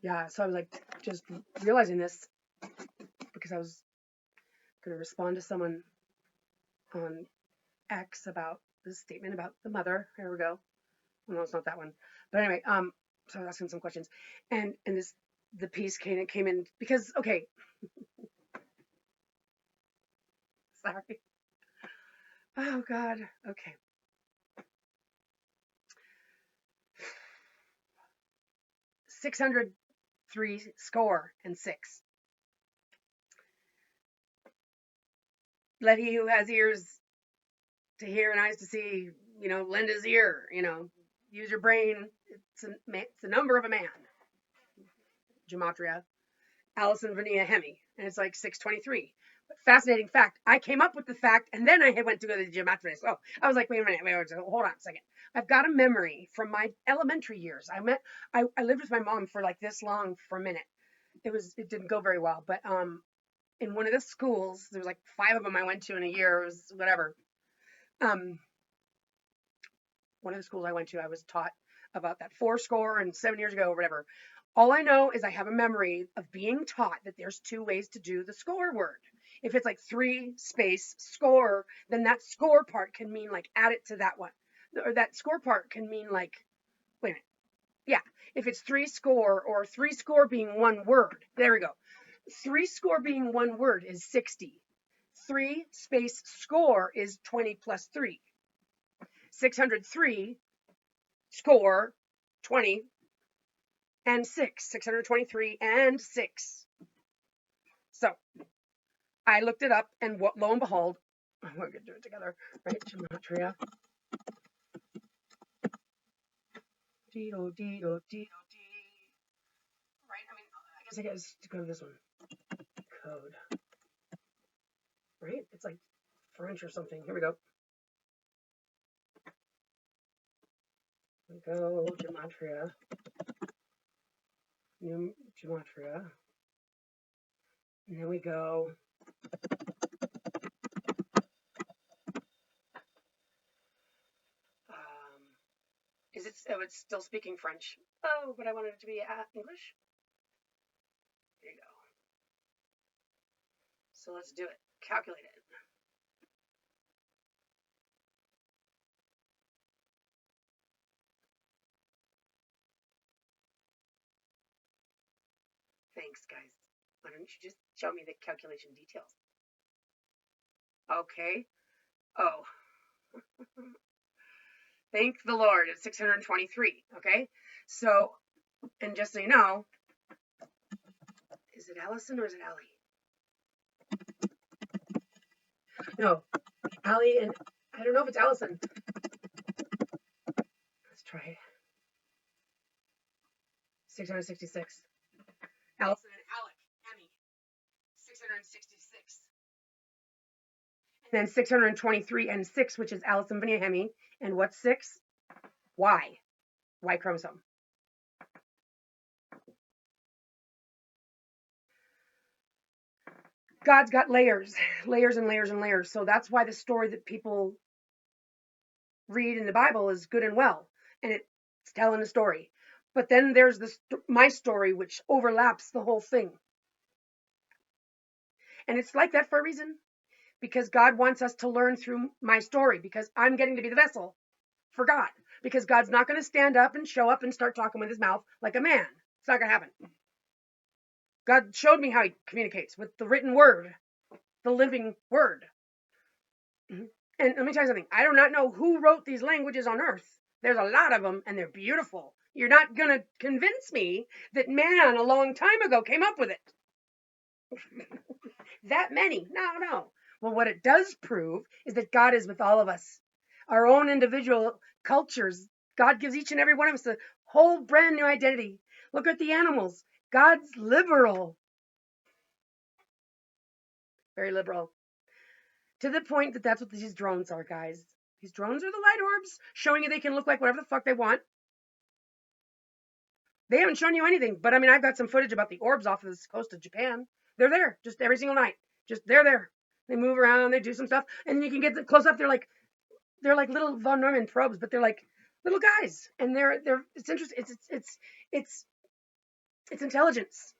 Yeah, so I was like just realizing this because I was going to respond to someone on X about this statement about the mother. Here we go. No, it's not that one. But anyway, so I was asking some questions, and this the piece came in because okay, sorry. Oh God. Okay. 603 score and six. Let he who has ears to hear and eyes to see, lend his ear, use your brain. It's a number of a man. Gematria. Alison Vania Hemi, and it's like 623. But fascinating fact, I came up with the fact, and then I went to go to the gematria. So I was like, wait a minute, hold on a second. I've got a memory from my elementary years. I lived with my mom for like this long for a minute. It didn't go very well, but in one of the schools, there was like 5 of them I went to in a year. It was whatever. Um, one of the schools I went to, I was taught about that 4 score and 7 years ago or whatever. All I know is I have a memory of being taught that there's 2 ways to do the score word. If it's like 3 space score, then that score part can mean like add it to that one. Or that score part can mean like, wait a minute. Yeah. If it's 3 score or 3 score being one word, there we go. 3 score being one word is 60. 3 space score is 20 plus 3. 603 score 20 and 6, 623 and 6. So I looked it up, and lo and behold, we're going to do it together, right? Gematria. Deedle, deedle, deedle, dee. Right? I guess I got to go to this one. Code. Right? It's like French or something. Here we go. Here we go. Gematria. New Gematria. And then we go. Is it? Oh, it's still speaking French. Oh, but I wanted it to be English. There you go. So let's do it. Calculate it. Thanks, guys. Why don't you just show me the calculation details? Okay. Oh, thank the Lord. It's 623. Okay. So, and just so you know, is it Allison or is it Allie? No, Allie and I don't know if it's Allison. Let's try it. 666. Allison and Alec, Emmy, 666. And then 623 and 6, which is Allison Vania Hemi. And what's 6? Y. Y chromosome. God's got layers, layers and layers and layers. So that's why the story that people read in the Bible is good and well, and it's telling a story. But then there's my story, which overlaps the whole thing. And it's like that for a reason, because God wants us to learn through my story, because I'm getting to be the vessel for God. Because God's not going to stand up and show up and start talking with his mouth like a man. It's not going to happen. God showed me how he communicates with the written word, the living word. And let me tell you something. I do not know who wrote these languages on earth. There's a lot of them, and they're beautiful. You're not going to convince me that man a long time ago came up with it. That many. No. Well, what it does prove is that God is with all of us. Our own individual cultures. God gives each and every one of us a whole brand new identity. Look at the animals. God's liberal. Very liberal. To the point that that's what these drones are, guys. These drones are the light orbs showing you they can look like whatever the fuck they want. They haven't shown you anything, but I've got some footage about the orbs off of the coast of Japan. They're there just every single night. Just they're there. They move around, they do some stuff, and you can get them close up. They're like little von Neumann probes, but they're like little guys, and they're it's interesting. It's It's intelligence,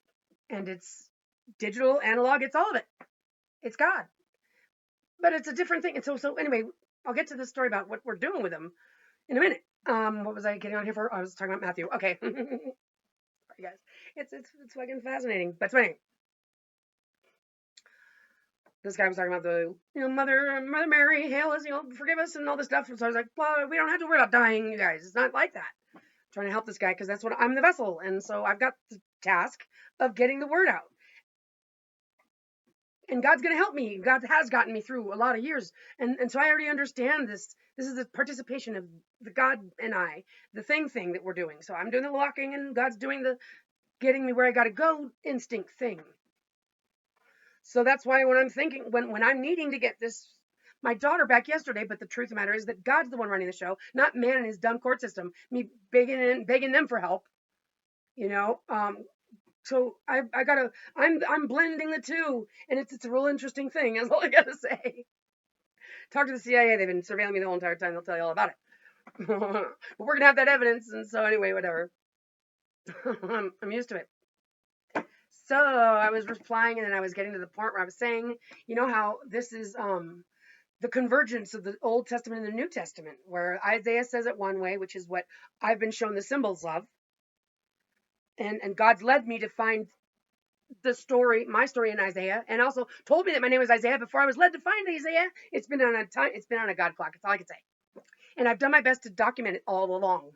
and it's digital, analog, it's all of it. It's God. But it's a different thing. And so anyway, I'll get to this story about what we're doing with him in a minute. What was I getting on here for? I was talking about Matthew. Okay. Sorry, guys. It's fucking fascinating. That's funny. This guy was talking about the, Mother Mary, hail us, forgive us, and all this stuff. And so I was like, well, we don't have to worry about dying, you guys. It's not like that. I'm trying to help this guy because that's what I'm the vessel, and so I've got the task of getting the word out. And God's going to help me. God has gotten me through a lot of years. And so I already understand this. This is the participation of the God and I, the thing that we're doing. So I'm doing the walking and God's doing the getting me where I got to go instinct thing. So that's why when I'm thinking, when I'm needing to get my daughter back yesterday, but the truth of the matter is that God's the one running the show, not man and his dumb court system, me begging them for help, so I'm blending the two, and it's a real interesting thing. That's all I gotta say. Talk to the CIA. They've been surveilling me the whole entire time. They'll tell you all about it. But we're gonna have that evidence, and so anyway, whatever. I'm used to it. So I was replying, and then I was getting to the point where I was saying, how this is the convergence of the Old Testament and the New Testament, where Isaiah says it one way, which is what I've been shown the symbols of, and God's led me to find my story in Isaiah, and also told me that my name was Isaiah before I was led to find Isaiah. It's been on a God clock. That's all I can say. And I've done my best to document it all along,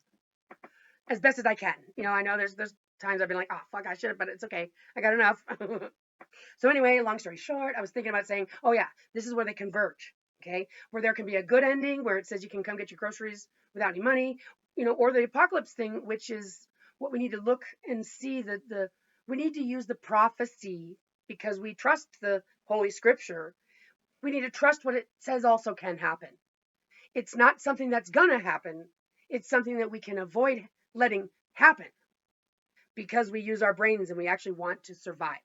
as best as I can. I know there's times I've been like, oh fuck, I should have, but it's okay. I got enough. So anyway, long story short, I was thinking about saying, oh yeah, this is where they converge. Okay, where there can be a good ending where it says you can come get your groceries without any money, or the apocalypse thing, which is what we need to look and see we need to use the prophecy because we trust the Holy Scripture. We need to trust what it says also can happen. It's not something that's gonna happen. It's something that we can avoid letting happen because we use our brains and we actually want to survive.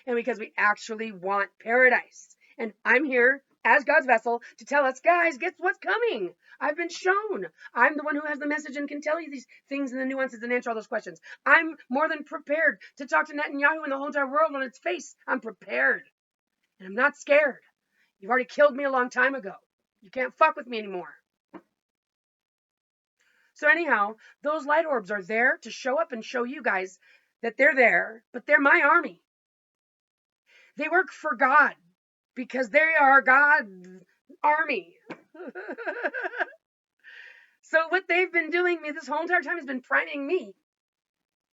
And because we actually want paradise. And I'm here as God's vessel to tell us, guys, guess what's coming? I've been shown. I'm the one who has the message and can tell you these things and the nuances and answer all those questions. I'm more than prepared to talk to Netanyahu and the whole entire world on its face. I'm prepared. And I'm not scared. You've already killed me a long time ago. You can't fuck with me anymore. So anyhow, those light orbs are there to show up and show you guys that they're there, but they're my army. They work for God because they are God's army. So what they've been doing this whole entire time has been priming me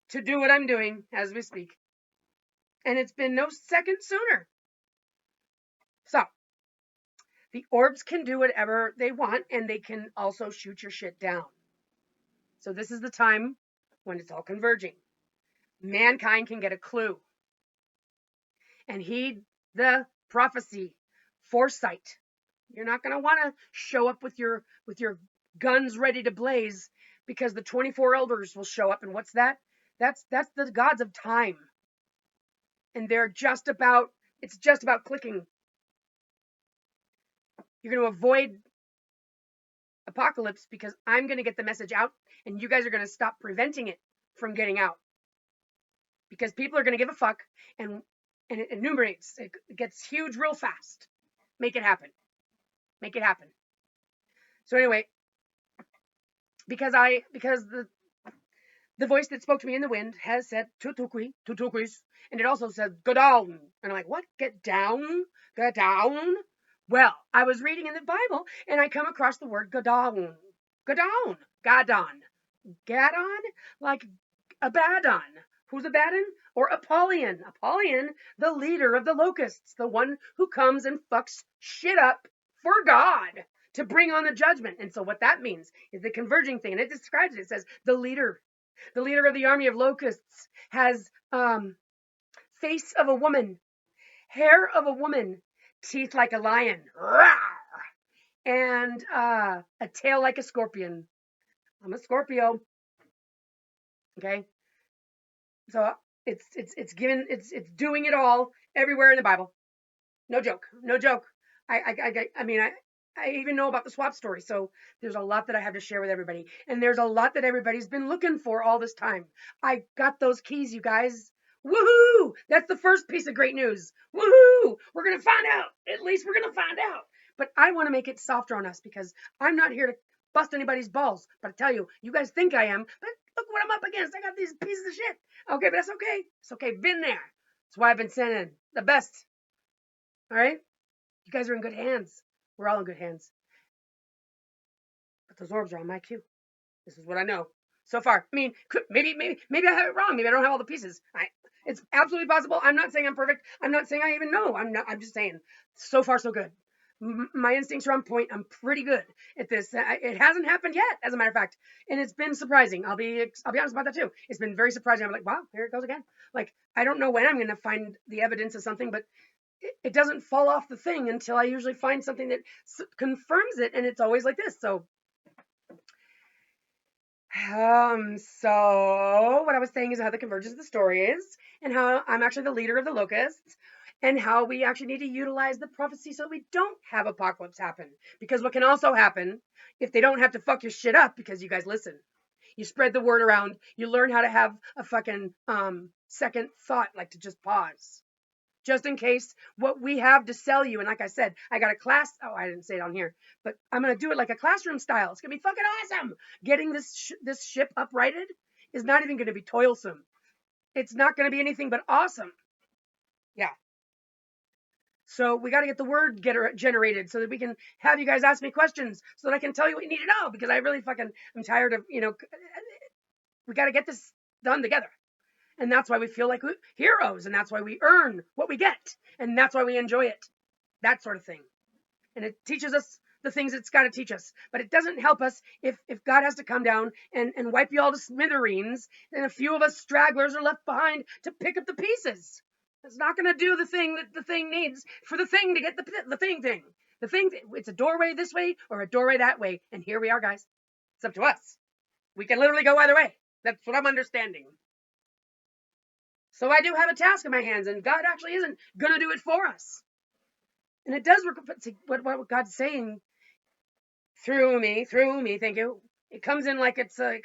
to do what I'm doing as we speak. And it's been no second sooner. So the orbs can do whatever they want, and they can also shoot your shit down. So this is the time when it's all converging. Mankind can get a clue and heed the prophecy, foresight. You're not going to want to show up with your guns ready to blaze because the 24 elders will show up. And what's that? That's the gods of time. And it's just about clicking. You're going to avoid apocalypse because I'm going to get the message out and you guys are going to stop preventing it from getting out. Because people are going to give a fuck and it enumerates. It gets huge real fast. Make it happen. Make it happen. So anyway, because the voice that spoke to me in the wind has said tutuquis, and it also said go down. And I'm like, what? Get down? Get down? Well, I was reading in the Bible and I come across the word go down. Go down. Gadon. Gadon? Like Abaddon. Who's Abaddon? Or Apollyon. Apollyon, the leader of the locusts, the one who comes and fucks shit up for God to bring on the judgment. And so what that means is the converging thing. And it describes it. It says the leader of the army of locusts has face of a woman, hair of a woman, teeth like a lion, and a tail like a scorpion. I'm a Scorpio. Okay. So it's doing it all everywhere in the Bible. No joke. I mean, I even know about the swap story. So there's a lot that I have to share with everybody. And there's a lot that everybody's been looking for all this time. I got those keys, you guys. Woohoo! That's the first piece of great news. Woohoo! We're going to find out. At least we're going to find out. But I want to make it softer on us because I'm not here to bust anybody's balls. But I tell you, you guys think I am. But look what I'm up against. I got these pieces of shit. Okay, but that's okay. It's okay. Been there. That's why I've been sending the best. All right? You guys are in good hands. We're all in good hands. But those orbs are on my queue. This is what I know so far. I mean, maybe I have it wrong. Maybe I don't have all the pieces. It's absolutely possible. I'm not saying I'm perfect. I'm not saying I even know. I'm just saying so far so good. My instincts are on point. I'm pretty good at this. It hasn't happened yet, as a matter of fact, and it's been surprising. I'll be honest about that too. It's been very surprising. I'm like, wow, here it goes again. Like, I don't know when I'm going to find the evidence of something, but it doesn't fall off the thing until I usually find something that confirms it, and it's always like this. So what I was saying is how the convergence of the story is, and how I'm actually the leader of the locusts, and how we actually need to utilize the prophecy so we don't have apocalypse happen. Because what can also happen if they don't have to fuck your shit up because you guys listen. You spread the word around. You learn how to have a fucking second thought, like to just pause. Just in case what we have to sell you. And like I said, I got a class. Oh, I didn't say it on here, but I'm going to do it like a classroom style. It's going to be fucking awesome. Getting this ship uprighted is not even going to be toilsome. It's not going to be anything but awesome. Yeah. So we got to get the word generated so that we can have you guys ask me questions so that I can tell you what you need to know, because I really fucking, I'm tired of, we got to get this done together. And that's why we feel like heroes. And that's why we earn what we get. And that's why we enjoy it. That sort of thing. And it teaches us the things it's got to teach us. But it doesn't help us if God has to come down and wipe you all to smithereens, and a few of us stragglers are left behind to pick up the pieces. It's not going to do the thing that the thing needs for the thing to get the thing. The thing, it's a doorway this way or a doorway that way. And here we are, guys. It's up to us. We can literally go either way. That's what I'm understanding. So I do have a task in my hands, and God actually isn't going to do it for us. And it does what God's saying through me, thank you. It comes in like it's a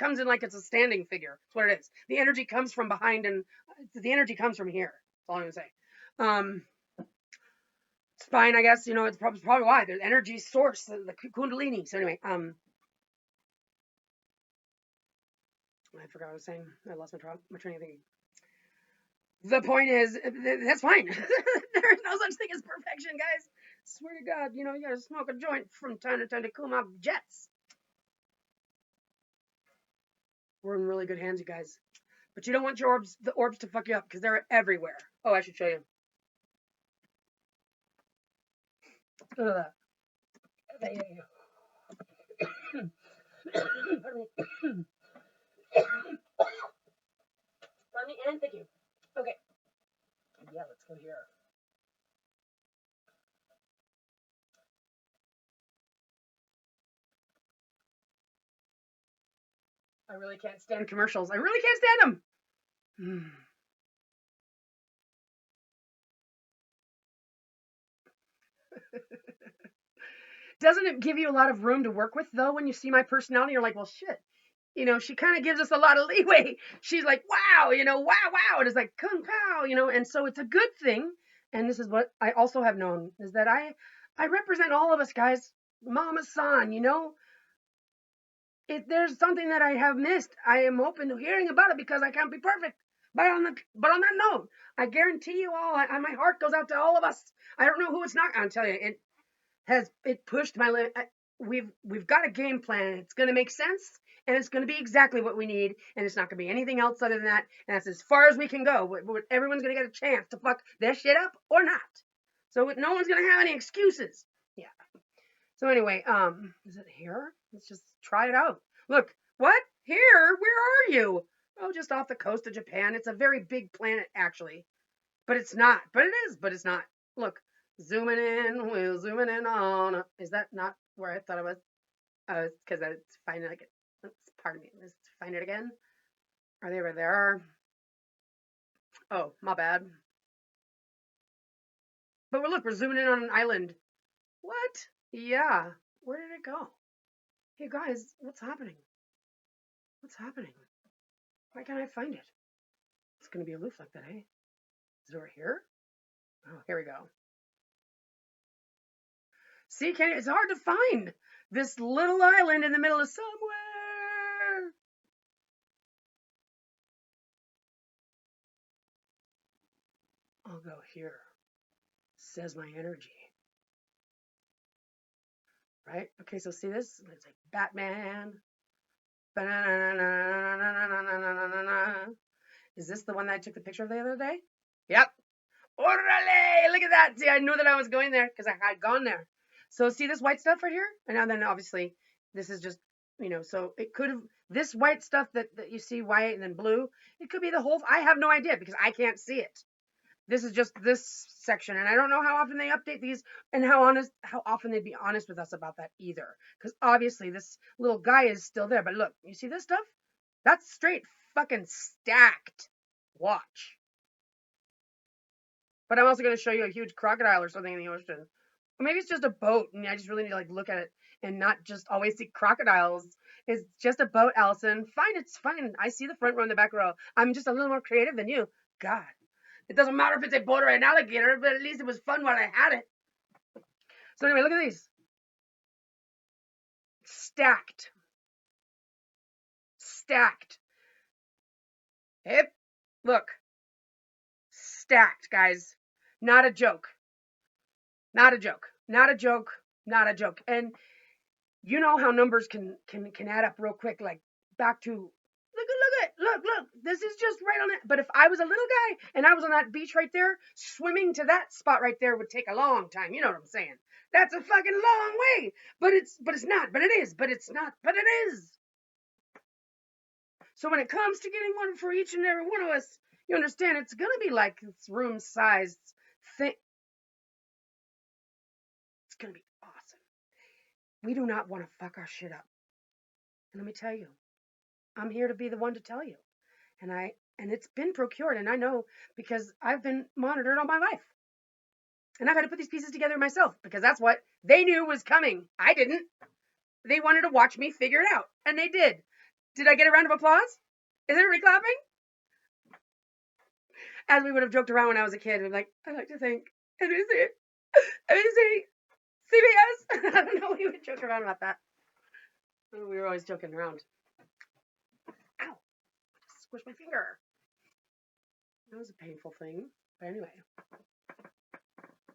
standing figure. That's what it is. The energy comes from behind, and the energy comes from here. That's all I'm gonna say. It's fine, I guess. It's probably why there's energy source, the Kundalini. So anyway, I forgot what I was saying. I lost my train of thinking. The point is, that's fine. There's no such thing as perfection, guys. Swear to God, you gotta smoke a joint from time to time to cool my jets. We're in really good hands, you guys. But you don't want the orbs to fuck you up, because they're everywhere. Oh, I should show you. Look at that. Pardon me. Pardon me, and thank you. Okay. Yeah, let's go here. I really can't stand commercials. I really can't stand them. Doesn't it give you a lot of room to work with, though, when you see my personality? You're like, well, shit. She kind of gives us a lot of leeway. She's like, wow, wow. And it's like, kung pao, and so it's a good thing. And this is what I also have known, is that I represent all of us, guys. Mama San, if there's something that I have missed, I am open to hearing about it, because I can't be perfect. But on that note, I guarantee you all, my heart goes out to all of us. I don't know who it's not. I'll tell you, it pushed my limit. We've got a game plan. It's going to make sense, and it's going to be exactly what we need, and it's not going to be anything else other than that. And that's as far as we can go. Everyone's going to get a chance to fuck their shit up or not. So no one's going to have any excuses. Yeah. So anyway, is it here? Let's just try it out. Look, what? Here? Where are you? Oh, just off the coast of Japan. It's a very big planet, actually. But it's not. But it is, but it's not. Look, zooming in, we're zooming in on. Is that not where I thought it was? Because I find it pardon me. Let's find it again. Are they over there? Oh, my bad. But look, we're zooming in on an island. What? Yeah. Where did it go? Hey guys, what's happening? What's happening? Why can't I find it? It's gonna be aloof like that, eh? Is it over here? Oh, here we go. See, Kenny, it's hard to find this little island in the middle of somewhere. I'll go here. Says my energy. Right? Okay, so see this? It's like Batman. Is this the one that I took the picture of the other day? Yep. Orale! Look at that. See, I knew that I was going there because I had gone there. So see this white stuff right here? And then obviously this is just, so it could have, this white stuff that you see white and then blue, it could be the whole, I have no idea because I can't see it. This is just this section, and I don't know how often they update these and how often they'd be honest with us about that either. Because obviously this little guy is still there. But look, you see this stuff? That's straight fucking stacked. Watch. But I'm also going to show you a huge crocodile or something in the ocean. Or maybe it's just a boat, and I just really need to like look at it and not just always see crocodiles. It's just a boat, Allison. Fine, it's fine. I see the front row and the back row. I'm just a little more creative than you. God. It doesn't matter if it's a boat or an alligator, but at least it was fun while I had it. So anyway, look at these. Stacked. Stacked. Yep. Look. Stacked, guys. Not a joke. Not a joke. Not a joke. Not a joke. And you know how numbers can add up real quick, like back to look, this is just right on it. But if I was a little guy and I was on that beach right there, swimming to that spot right there would take a long time. You know what I'm saying? That's a fucking long way. But it's not, but it is, but it's not, but it is. So when it comes to getting one for each and every one of us, you understand it's gonna be like it's room sized thing. It's gonna be awesome. We do not want to fuck our shit up. And let me tell you, I'm here to be the one to tell you. And it's been procured, and I know because I've been monitored all my life. And I've had to put these pieces together myself because that's what they knew was coming. I didn't. They wanted to watch me figure it out, and they did. Did I get a round of applause? Is it reclapping? As we would have joked around when I was a kid, we'd be like, I like to think NBC, CBS. I don't know. We would joke around about that. We were always joking around. Ow! Squish my finger. That was a painful thing. But anyway.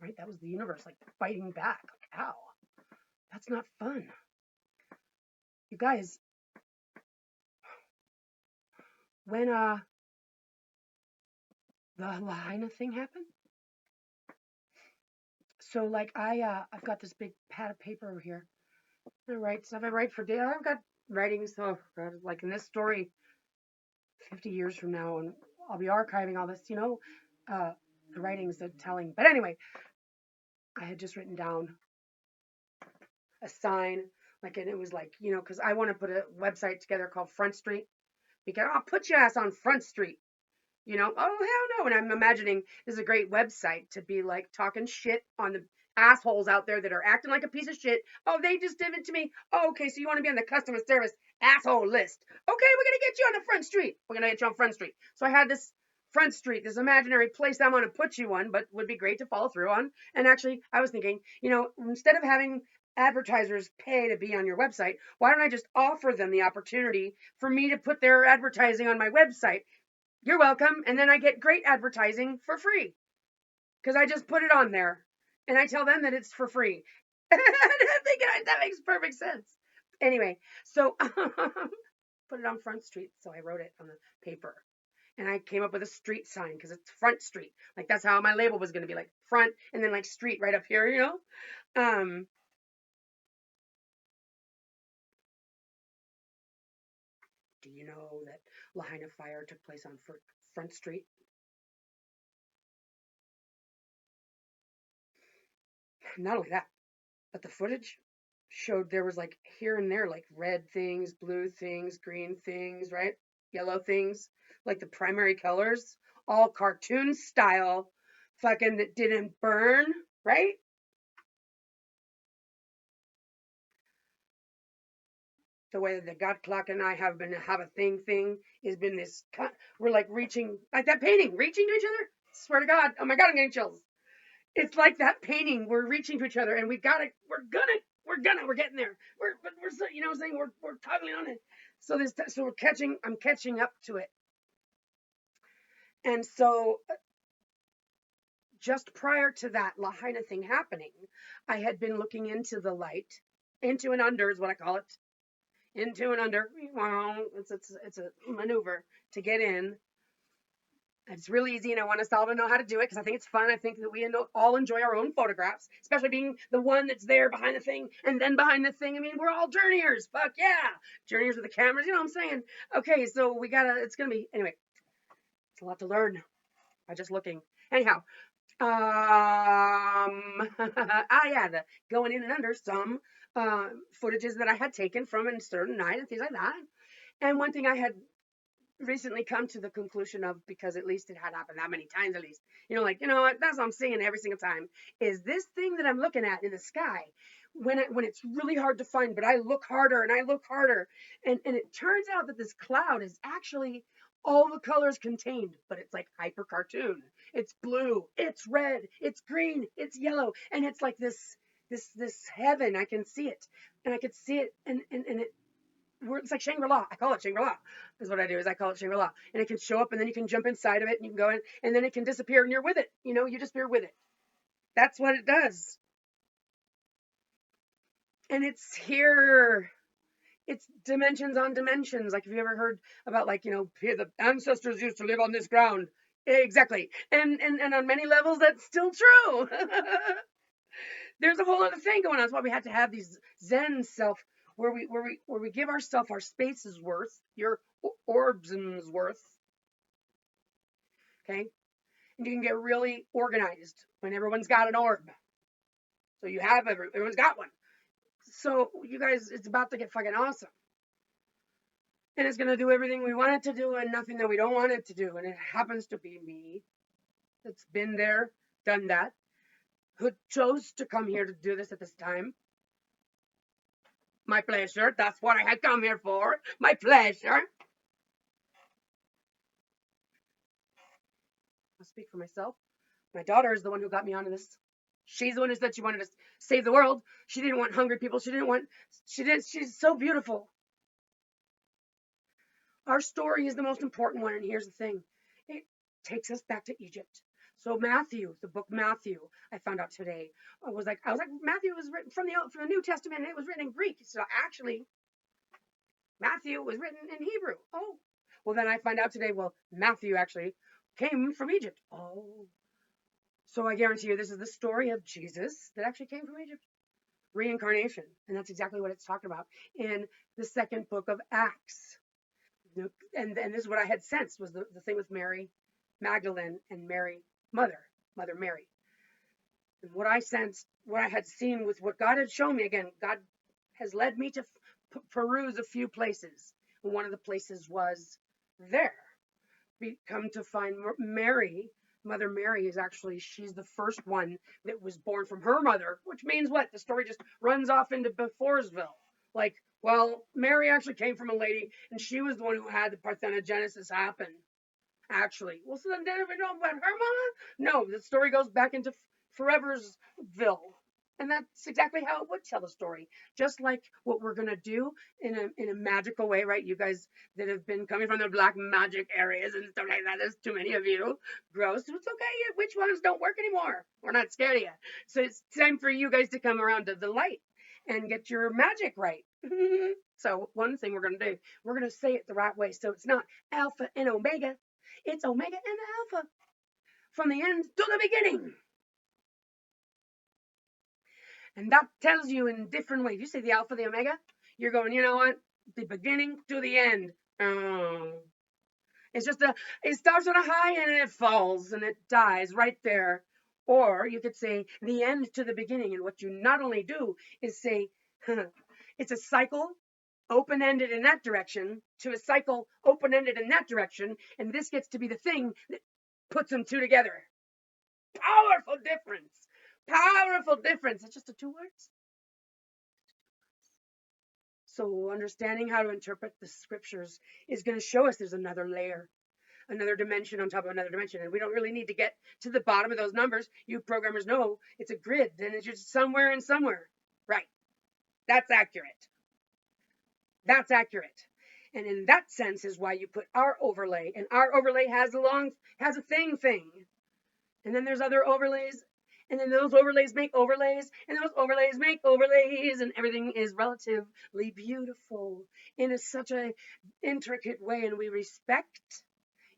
Right? That was the universe, like, fighting back. Like, ow. That's not fun. You guys, when, the Lahaina thing happened, so, like, I've got this big pad of paper over here. I write stuff. I write for days. I've got writings, like in this story, 50 years from now, and I'll be archiving all this, the writings, the telling. But anyway, I had just written down a sign, like, and it was like, because I want to put a website together called Front Street, because I'll put your ass on Front Street, oh, hell no. And I'm imagining this is a great website to be like talking shit on the assholes out there that are acting like a piece of shit. Oh, they just did it to me. Oh, okay, so you want to be on the customer service asshole list. Okay, we're going to get you on the Front Street. We're going to get you on Front Street. So I had this Front Street, this imaginary place I'm going to put you on, but would be great to follow through on. And actually, I was thinking, instead of having advertisers pay to be on your website, why don't I just offer them the opportunity for me to put their advertising on my website? You're welcome. And then I get great advertising for free because I just put it on there and I tell them that it's for free. I'm thinking that makes perfect sense. Anyway, so put it on Front Street. So I wrote it on the paper and I came up with a street sign because it's Front Street. Like that's how my label was going to be, like front and then like street right up here, Do you know that Lahaina fire took place on Front Street? Not only that, but the footage showed there was like here and there, like red things, blue things, green things, right? Yellow things, like the primary colors, all cartoon style, fucking that didn't burn, right? the way that the God clock and I have a thing has been this. We're like reaching, like that painting, reaching to each other. Swear to God, oh my God, I'm getting chills. It's like that painting. We're reaching to each other, and we're getting there. We're you know what I'm saying, we're toggling on it. So I'm catching up to it. And so just prior to that Lahaina thing happening, I had been looking into the light, into and under is what I call it, into and under. It's a maneuver to get in. It's really easy, and I want us all to know how to do it because I think it's fun. I think that we all enjoy our own photographs, especially being the one that's there behind the thing and then behind the thing. I mean, we're all journeyers. Fuck yeah. Journeyers with the cameras, you know what I'm saying? Okay, so it's going to be, anyway, it's a lot to learn by just looking. Anyhow, yeah, the going in and under some footages that I had taken from a certain night and things like that. And one thing I had recently come to the conclusion of, because at least it had happened that many times, at least, like, what, that's what I'm saying every single time, is this thing that I'm looking at in the sky, when it's really hard to find, but I look harder and I look harder, and it turns out that this cloud is actually all the colors contained, but it's like hyper cartoon. It's blue, it's red, it's green, it's yellow, and it's like this heaven. I can see it, and I could see it, and it, it's like Shangri-La. I call it Shangri-La. Is what I do, is I call it Shangri-La. And it can show up, and then you can jump inside of it, and you can go in, and then it can disappear, and you're with it. You disappear with it. That's what it does. And it's here. It's dimensions on dimensions. Like, have you ever heard about, like, the ancestors used to live on this ground? Exactly. And on many levels, that's still true. There's a whole other thing going on. That's why we had to have these Zen self, where we give ourselves our space's worth, your orbs's worth. Okay? And you can get really organized when everyone's got an orb. So you have everyone's got one. So you guys, it's about to get fucking awesome. And it's gonna do everything we want it to do and nothing that we don't want it to do. And it happens to be me that's been there, done that, who chose to come here to do this at this time. My pleasure. That's what I had come here for. My pleasure. I'll speak for myself. My daughter is the one who got me onto this. She's the one who said she wanted to save the world. She didn't want hungry people. She's so beautiful. Our story is the most important one, and here's the thing. It takes us back to Egypt. So Matthew, the book Matthew, I found out today, I was like, Matthew was written from the New Testament, and it was written in Greek. So actually, Matthew was written in Hebrew. Oh, well, then I find out today, well, Matthew actually came from Egypt. Oh, so I guarantee you this is the story of Jesus that actually came from Egypt. Reincarnation. And that's exactly what it's talking about in the second book of Acts. And this is what I had sensed, was the thing with Mary Magdalene and Mary, Mother Mary. And what I sensed, what I had seen with what God had shown me, again, God has led me to peruse a few places. And one of the places was there. We come to find Mary, Mother Mary, is actually, she's the first one that was born from her mother, which means what? The story just runs off into Beforesville. Like, well, Mary actually came from a lady, and she was the one who had the parthenogenesis happen. Actually, well, so then did we know about her mama? No, the story goes back into Foreversville, and that's exactly how it would tell the story. Just like what we're gonna do in a magical way, right? You guys that have been coming from the black magic areas and stuff like that, there's too many of you. Gross. It's okay. Which ones don't work anymore? We're not scared of you. So it's time for you guys to come around to the light and get your magic right. So one thing we're gonna do, we're gonna say it the right way. So it's not Alpha and Omega. It's Omega and Alpha. From the end to the beginning. And that tells you in different ways. You say the Alpha, the Omega, you're going, you know what? The beginning to the end. It's just it starts on a high and it falls and it dies right there. Or you could say the end to the beginning. And what you not only do is say, it's a cycle, open-ended in that direction, to a cycle, open-ended in that direction. And this gets to be the thing that puts them two together. Powerful difference. Powerful difference. It's just the two words. So understanding how to interpret the scriptures is going to show us there's another layer, another dimension on top of another dimension. And we don't really need to get to the bottom of those numbers. You programmers know it's a grid, and it's just somewhere and somewhere. Right. That's accurate. That's accurate. And in that sense is why you put our overlay. And our overlay has a thing. And then there's other overlays. And then those overlays make overlays. And those overlays make overlays. And everything is relatively beautiful in such a intricate way. And we respect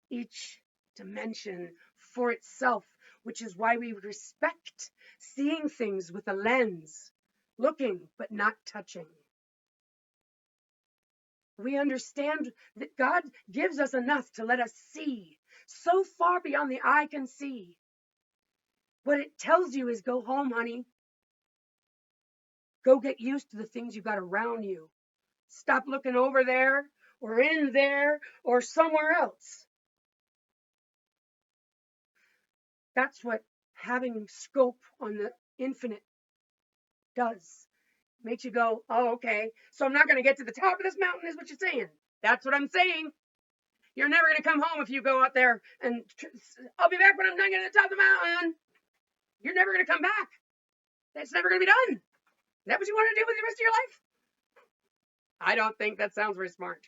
each dimension for itself, which is why we respect seeing things with a lens, looking but not touching. We understand that God gives us enough to let us see so far beyond the eye can see. What it tells you is go home, honey. Go get used to the things you got around you. Stop looking over there or in there or somewhere else. That's what having scope on the infinite does. Makes you go, oh, okay, so I'm not going to get to the top of this mountain is what you're saying. That's what I'm saying. You're never going to come home if you go out there and I'll be back when I'm done getting to the top of the mountain. You're never going to come back. That's never going to be done. Is that what you want to do with the rest of your life? I don't think that sounds very smart.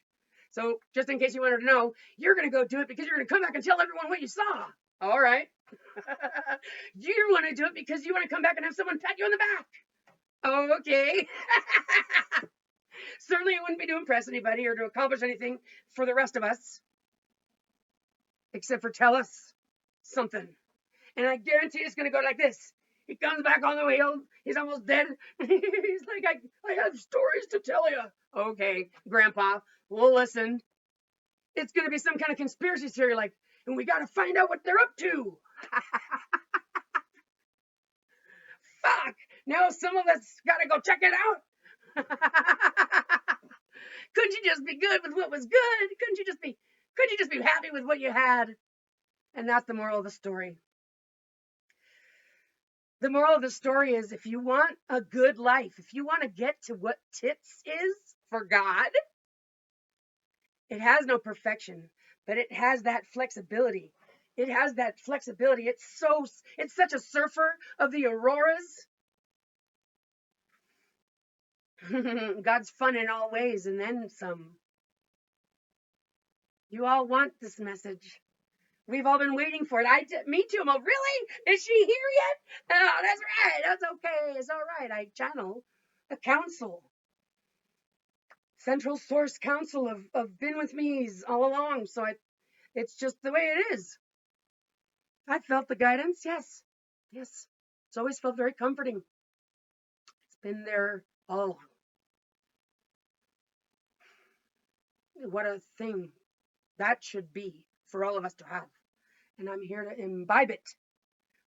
So just in case you wanted to know, you're going to go do it because you're going to come back and tell everyone what you saw. All right. You want to do it because you want to come back and have someone pat you on the back. Oh, okay. Certainly it wouldn't be to impress anybody or to accomplish anything for the rest of us, except for tell us something. And I guarantee it's going to go like this. He comes back on the wheel. He's almost dead. He's like, I have stories to tell you. Okay, Grandpa, we'll listen. It's going to be some kind of conspiracy theory, like, and we got to find out what they're up to. Fuck. Now some of us got to go check it out. Couldn't you just be good with what was good? Couldn't you just be happy with what you had? And that's the moral of the story. The moral of the story is if you want a good life, if you want to get to what tits is for God, it has no perfection, but it has that flexibility. It has that flexibility. It's such a surfer of the auroras. God's fun in all ways and then some. You all want this message. We've all been waiting for it. Me too. I'm like, really? Is she here yet? Oh, that's right. That's okay. It's all right. I channel a council. Central Source Council of been with me's all along. So it's just the way it is. I felt the guidance. Yes. Yes. It's always felt very comforting. It's been there all along. What a thing that should be for all of us to have. And I'm here to imbibe it.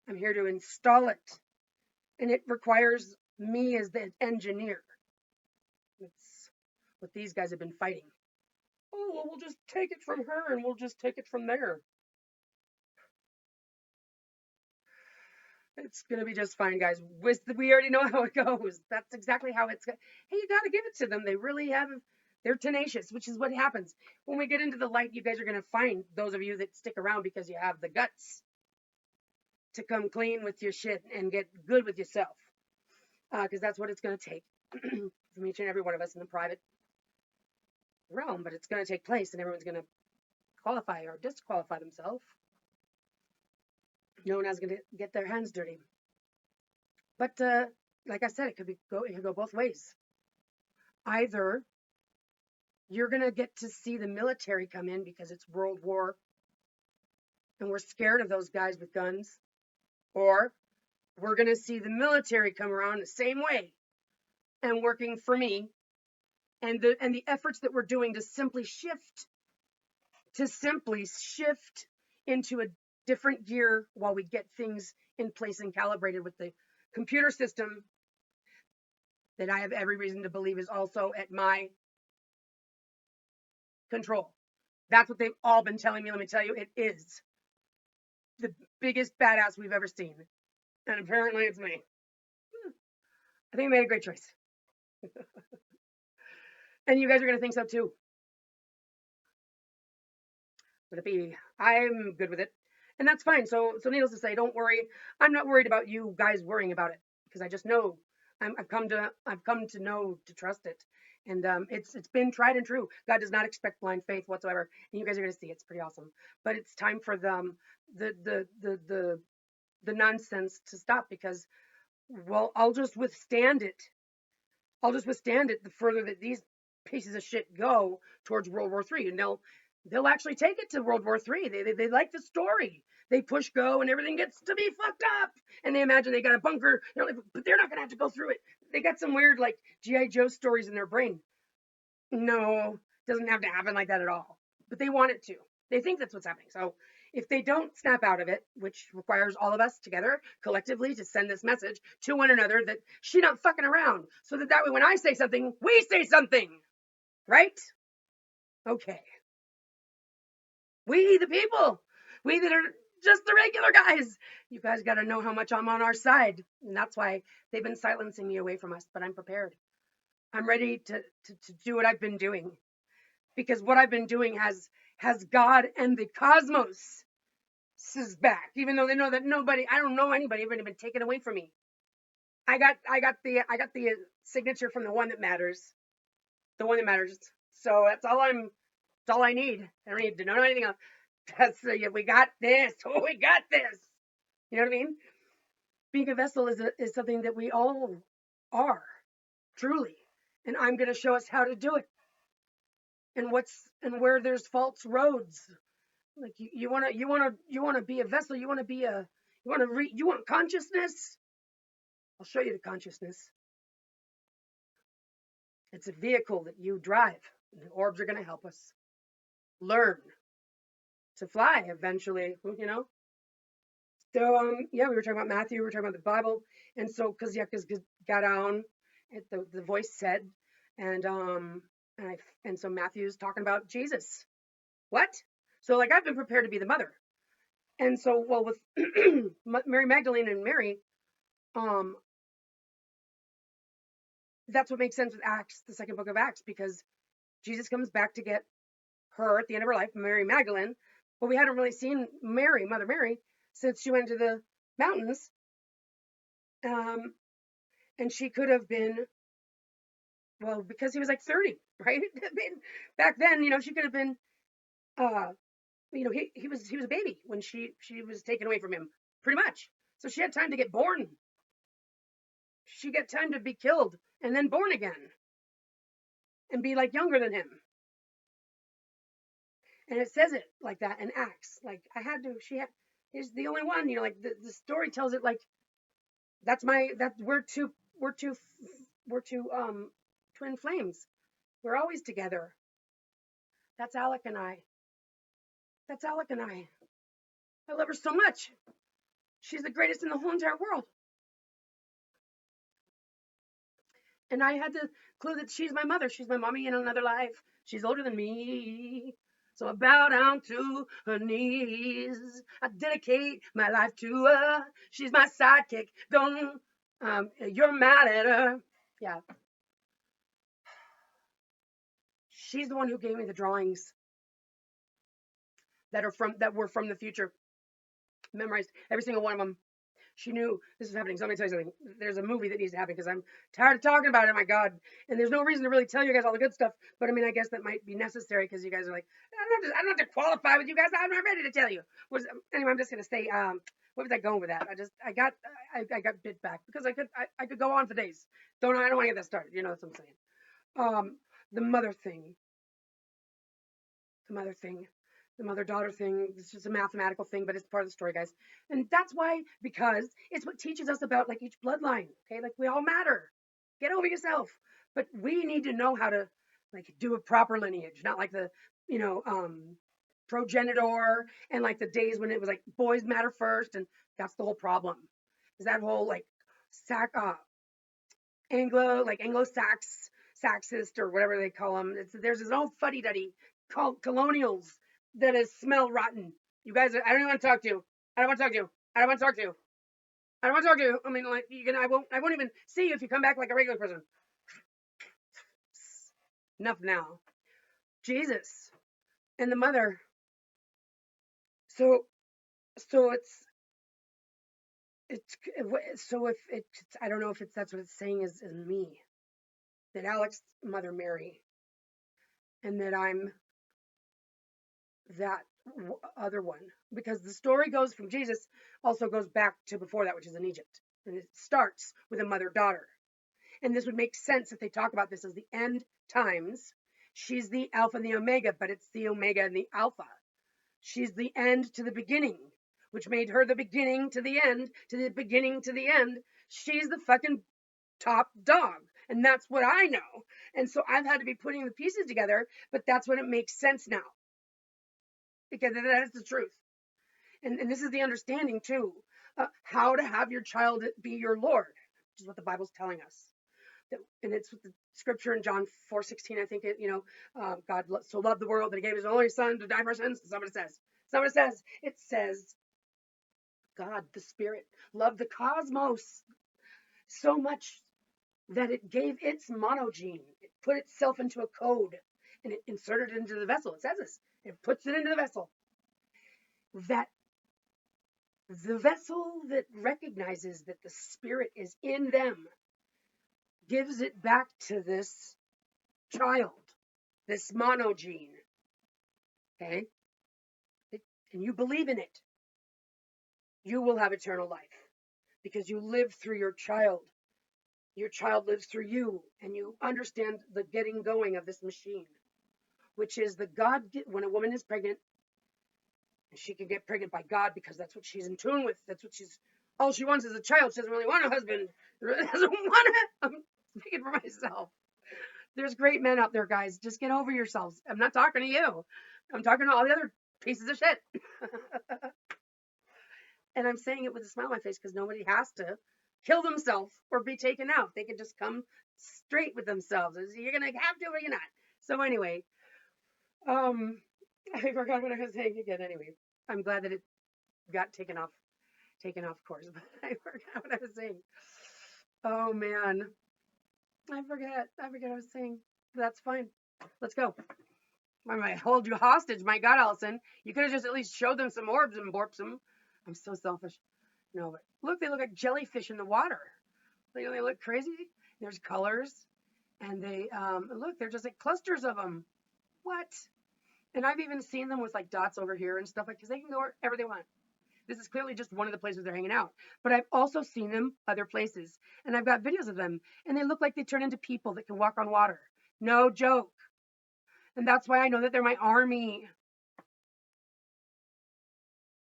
I'm here to install it. And it requires me as the engineer. That's what these guys have been fighting. Oh, well, we'll just take it from her and we'll just take it from there. It's going to be just fine, guys. We already know how it goes. That's exactly how it's going. Hey, you got to give it to them. They really have, they're tenacious, which is what happens. When we get into the light, you guys are going to find those of you that stick around because you have the guts to come clean with your shit and get good with yourself. Because that's what it's going to take from each and every one of us in the private realm. But it's going to take place and everyone's going to qualify or disqualify themselves. No one else going to get their hands dirty. But like I said, it could go both ways. Either you're going to get to see the military come in because it's World War and we're scared of those guys with guns, or we're going to see the military come around the same way and working for me, and the efforts that we're doing to simply shift into a different gear while we get things in place and calibrated with the computer system that I have every reason to believe is also at my control. That's what they've all been telling me. Let me tell you, it is the biggest badass we've ever seen. And apparently it's me. I think I made a great choice. And you guys are going to think so too. But I'm good with it. And that's fine. So needless to say, don't worry. I'm not worried about you guys worrying about it because I just know I've come to know to trust it. And it's been tried and true. God does not expect blind faith whatsoever. And you guys are going to see it's pretty awesome. But it's time for the the the the the nonsense to stop because well, I'll just withstand it the further that these pieces of shit go towards World War III. And they'll actually take it to World War III. They like the story. They push go and everything gets to be fucked up. And they imagine they got a bunker, but they're not gonna have to go through it. They got some weird like G.I. Joe stories in their brain. No, doesn't have to happen like that at all. But they want it to. They think that's what's happening. So if they don't snap out of it, which requires all of us together collectively to send this message to one another that she not fucking around, so that way when I say something, we say something, right? Okay. We the people, we that are just the regular guys. You guys got to know how much I'm on our side, and that's why they've been silencing me away from us. But I'm prepared. I'm ready to do what I've been doing because what I've been doing has God and the cosmos back, even though they know that I don't know anybody, even been taken away from me. I got the signature from the one that matters, the one that matters. So that's all I need. I don't need to know anything else. Yeah, we got this. Oh, we got this. You know what I mean? Being a vessel is something that we all are, truly. And I'm going to show us how to do it. And where there's false roads. Like you want to be a vessel. You want consciousness. I'll show you the consciousness. It's a vehicle that you drive. And the orbs are going to help us learn to fly eventually. So yeah, we were talking about Matthew. We were talking about the Bible, and so because got on, the voice said, and so Matthew's talking about Jesus. What? So like I've been prepared to be the mother, and so well with Mary Magdalene and Mary, um, that's what makes sense with Acts, the second book of Acts, because Jesus comes back to get her at the end of her life, Mary Magdalene, but we hadn't really seen Mother Mary, since she went to the mountains. Um, and she could have been, well, because he was like 30, right? I mean, back then, she could have been, uh, he was a baby when she was taken away from him, pretty much. So she had time to get born. She got time to be killed and then born again and be like younger than him. And it says it like that in Acts. Like he's the only one, like the story tells it like we're two twin flames. We're always together. That's Alec and I. That's Alec and I. I love her so much. She's the greatest in the whole entire world. And I had the clue that she's my mother. She's my mommy in another life. She's older than me. So I bow down to her knees. I dedicate my life to her. She's my sidekick. You're mad at her. Yeah. She's the one who gave me the drawings that were from the future. Memorized every single one of them. She knew this was happening. So let me tell you something. There's a movie that needs to happen because I'm tired of talking about it. My God. And there's no reason to really tell you guys all the good stuff. But I mean, I guess that might be necessary because you guys are like, I don't have to qualify with you guys. I'm not ready to tell you. Anyway, I'm just gonna say, where was I going with that? I got bit back because I could go on for days. I don't want to get that started. You know what I'm saying? The mother thing. The mother thing. The mother-daughter thing. It's just a mathematical thing, but it's part of the story, guys. And that's why, because it's what teaches us about like each bloodline. Okay, like we all matter. Get over yourself. But we need to know how to like do a proper lineage, not like the progenitor and like the days when it was like boys matter first, and that's the whole problem. Is that whole like Anglo-Saxist or whatever they call them. There's this old fuddy-duddy called colonials that is smell rotten. You guys, I don't even want to talk to you. I don't want to talk to you. I don't want to talk to you. I don't want to talk to you. I mean, like I won't even see you if you come back like a regular person. enough now. Jesus and the mother. So, so it's so if it's, I don't know if it's, that's what it's saying is in me, that Alex, Mother Mary, and that I'm that other one, because the story goes from Jesus, also goes back to before that, which is in Egypt, and it starts with a mother-daughter. And this would make sense if they talk about this as the end times. She's the Alpha and the Omega, but it's the Omega and the Alpha. She's the end to the beginning, which made her the beginning to the end, to the beginning to the end. She's the fucking top dog. And that's what I know. And so I've had to be putting the pieces together, but that's when it makes sense now. Because that is the truth. And this is the understanding too. How to have your child be your Lord, which is what the Bible's telling us. And it's the scripture in John 4:16, I think God so loved the world that he gave his only son to die for our sins. That's not what it says. It's not what it says. It says God, the Spirit, loved the cosmos so much that it gave its monogene. It put itself into a code and it inserted it into the vessel. It says this. It puts it into the vessel. That the vessel that recognizes that the Spirit is in them gives it back to this child, this monogene. Okay? And you believe in it, you will have eternal life because you live through your child. Your child lives through you, and you understand the getting going of this machine, which is the God. When a woman is pregnant, and she can get pregnant by God because that's what she's in tune with. That's what all she wants is a child. She doesn't really want a husband. She really doesn't want it. I'm speaking for myself. There's great men out there, guys. Just get over yourselves. I'm not talking to you. I'm talking to all the other pieces of shit. And I'm saying it with a smile on my face because nobody has to kill themselves or be taken out. They can just come straight with themselves. You're gonna have to or you're not. So anyway, I forgot what I was saying again. Anyway, I'm glad that it got taken off course, but I forgot what I was saying. Oh man, I forget what I was saying. That's fine. Let's go. I might hold you hostage. My God, Allison, you could have just at least showed them some orbs and borped them. I'm so selfish. No, but look, they look like jellyfish in the water. They look crazy. There's colors, and they look, they're just like clusters of them. What? And I've even seen them with like dots over here and stuff, like, because they can go wherever they want. This is clearly just one of the places they're hanging out. But I've also seen them other places, and I've got videos of them, and they look like they turn into people that can walk on water. No joke. And that's why I know that they're my army.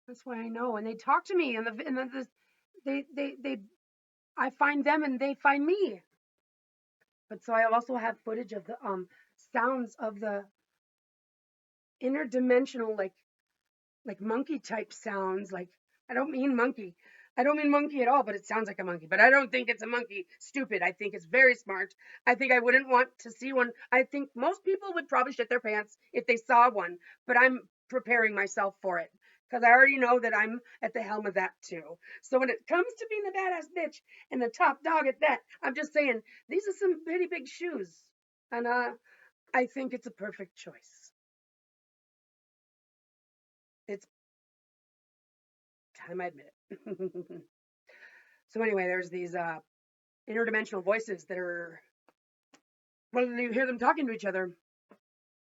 That's why I know. And they talk to me, and I find them, and they find me. But so I also have footage of the sounds of the interdimensional, like monkey type sounds. Like, I don't mean monkey. I don't mean monkey at all, but it sounds like a monkey. But I don't think it's a monkey. Stupid. I think it's very smart. I think I wouldn't want to see one. I think most people would probably shit their pants if they saw one, but I'm preparing myself for it because I already know that I'm at the helm of that too. So when it comes to being the badass bitch and the top dog at that, I'm just saying these are some pretty big shoes, and I think it's a perfect choice. It's time I admit it. So anyway, there's these interdimensional voices that are, when you hear them talking to each other,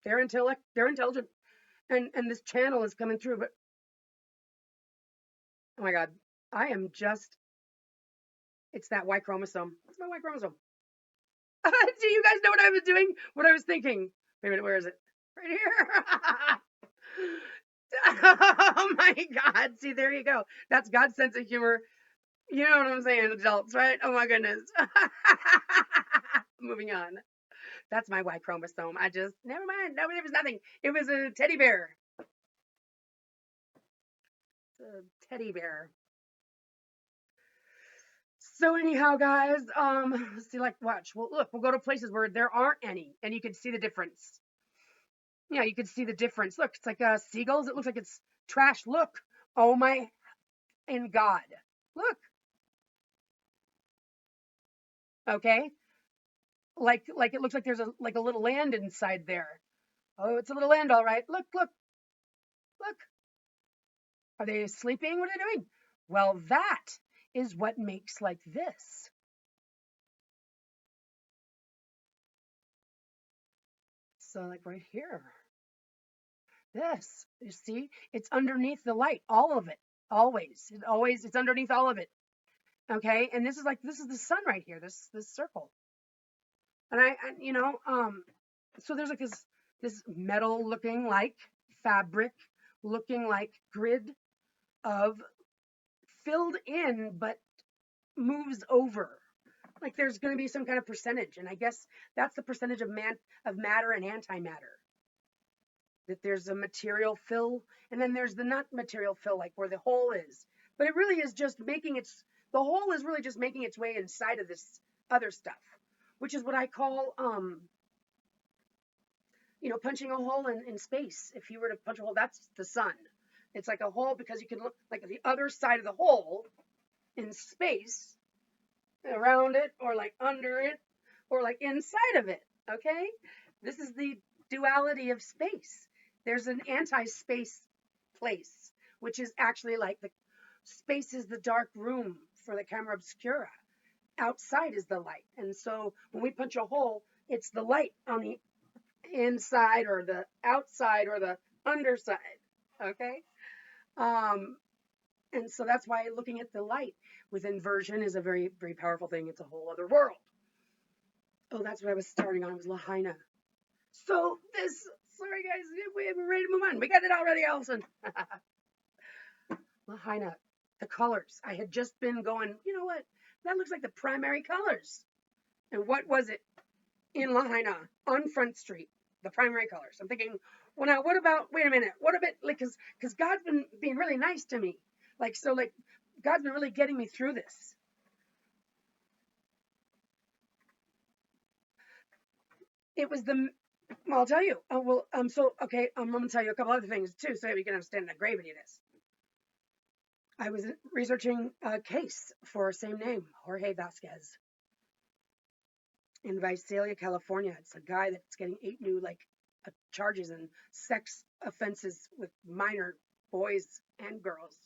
they're intelligent, and this channel is coming through. But oh my God, I am just, it's that Y chromosome. It's my Y chromosome. Do you guys know what I was doing? What I was thinking? Wait a minute, where is it? Right here. Oh my God. See, there you go. That's God's sense of humor. You know what I'm saying, adults, right? Oh my goodness. Moving on. That's my Y chromosome. Never mind. No, it was nothing. It was a teddy bear. It's a teddy bear. So anyhow, guys, see, like, watch. Well, look, we'll go to places where there aren't any, and you can see the difference. Yeah, you can see the difference. Look, it's like seagulls. It looks like it's trash. Look. Oh my, in God. Look. Okay. like it looks like there's a little land inside there. Oh, it's a little land, all right. Look, look, look. Are they sleeping? What are they doing? Well, that is what makes like this. So like right here, this, you see, it's underneath the light, all of it, always, it's underneath all of it. Okay, and this is the sun right here, this circle, and so there's like this metal looking like fabric, looking like grid of filled in, but moves over. Like there's going to be some kind of percentage, and I guess that's the percentage of matter and antimatter. That there's a material fill, and then there's the not material fill, like where the hole is. But it really is just the hole is really just making its way inside of this other stuff, which is what I call, punching a hole in space. If you were to punch a hole, that's the sun. It's like a hole because you can look like the other side of the hole in space, around it, or like under it, or like inside of it. Okay? This is the duality of space. There's an anti-space place, which is actually like the space is the dark room for the camera obscura. Outside is the light. And so when we punch a hole, it's the light on the inside or the outside or the underside. Okay? Um, and so that's why looking at the light with inversion is a very, very powerful thing. It's a whole other world. Oh, that's what I was starting on, was Lahaina. So sorry guys, we're ready to move on. We got it already, Allison. Lahaina, the colors. I had just been going, you know what? That looks like the primary colors. And what was it in Lahaina on Front Street? The primary colors. I'm thinking, well, now what about, wait a minute, what about, like, because God's been being really nice to me. Like, so, like, God's been really getting me through this. It was well, I'll tell you. Okay, I'm going to tell you a couple other things too, so that we can understand the gravity of this. I was researching a case for same name, Jorge Vasquez, in Visalia, California. It's a guy that's getting 8 new charges in sex offenses with minor boys and girls.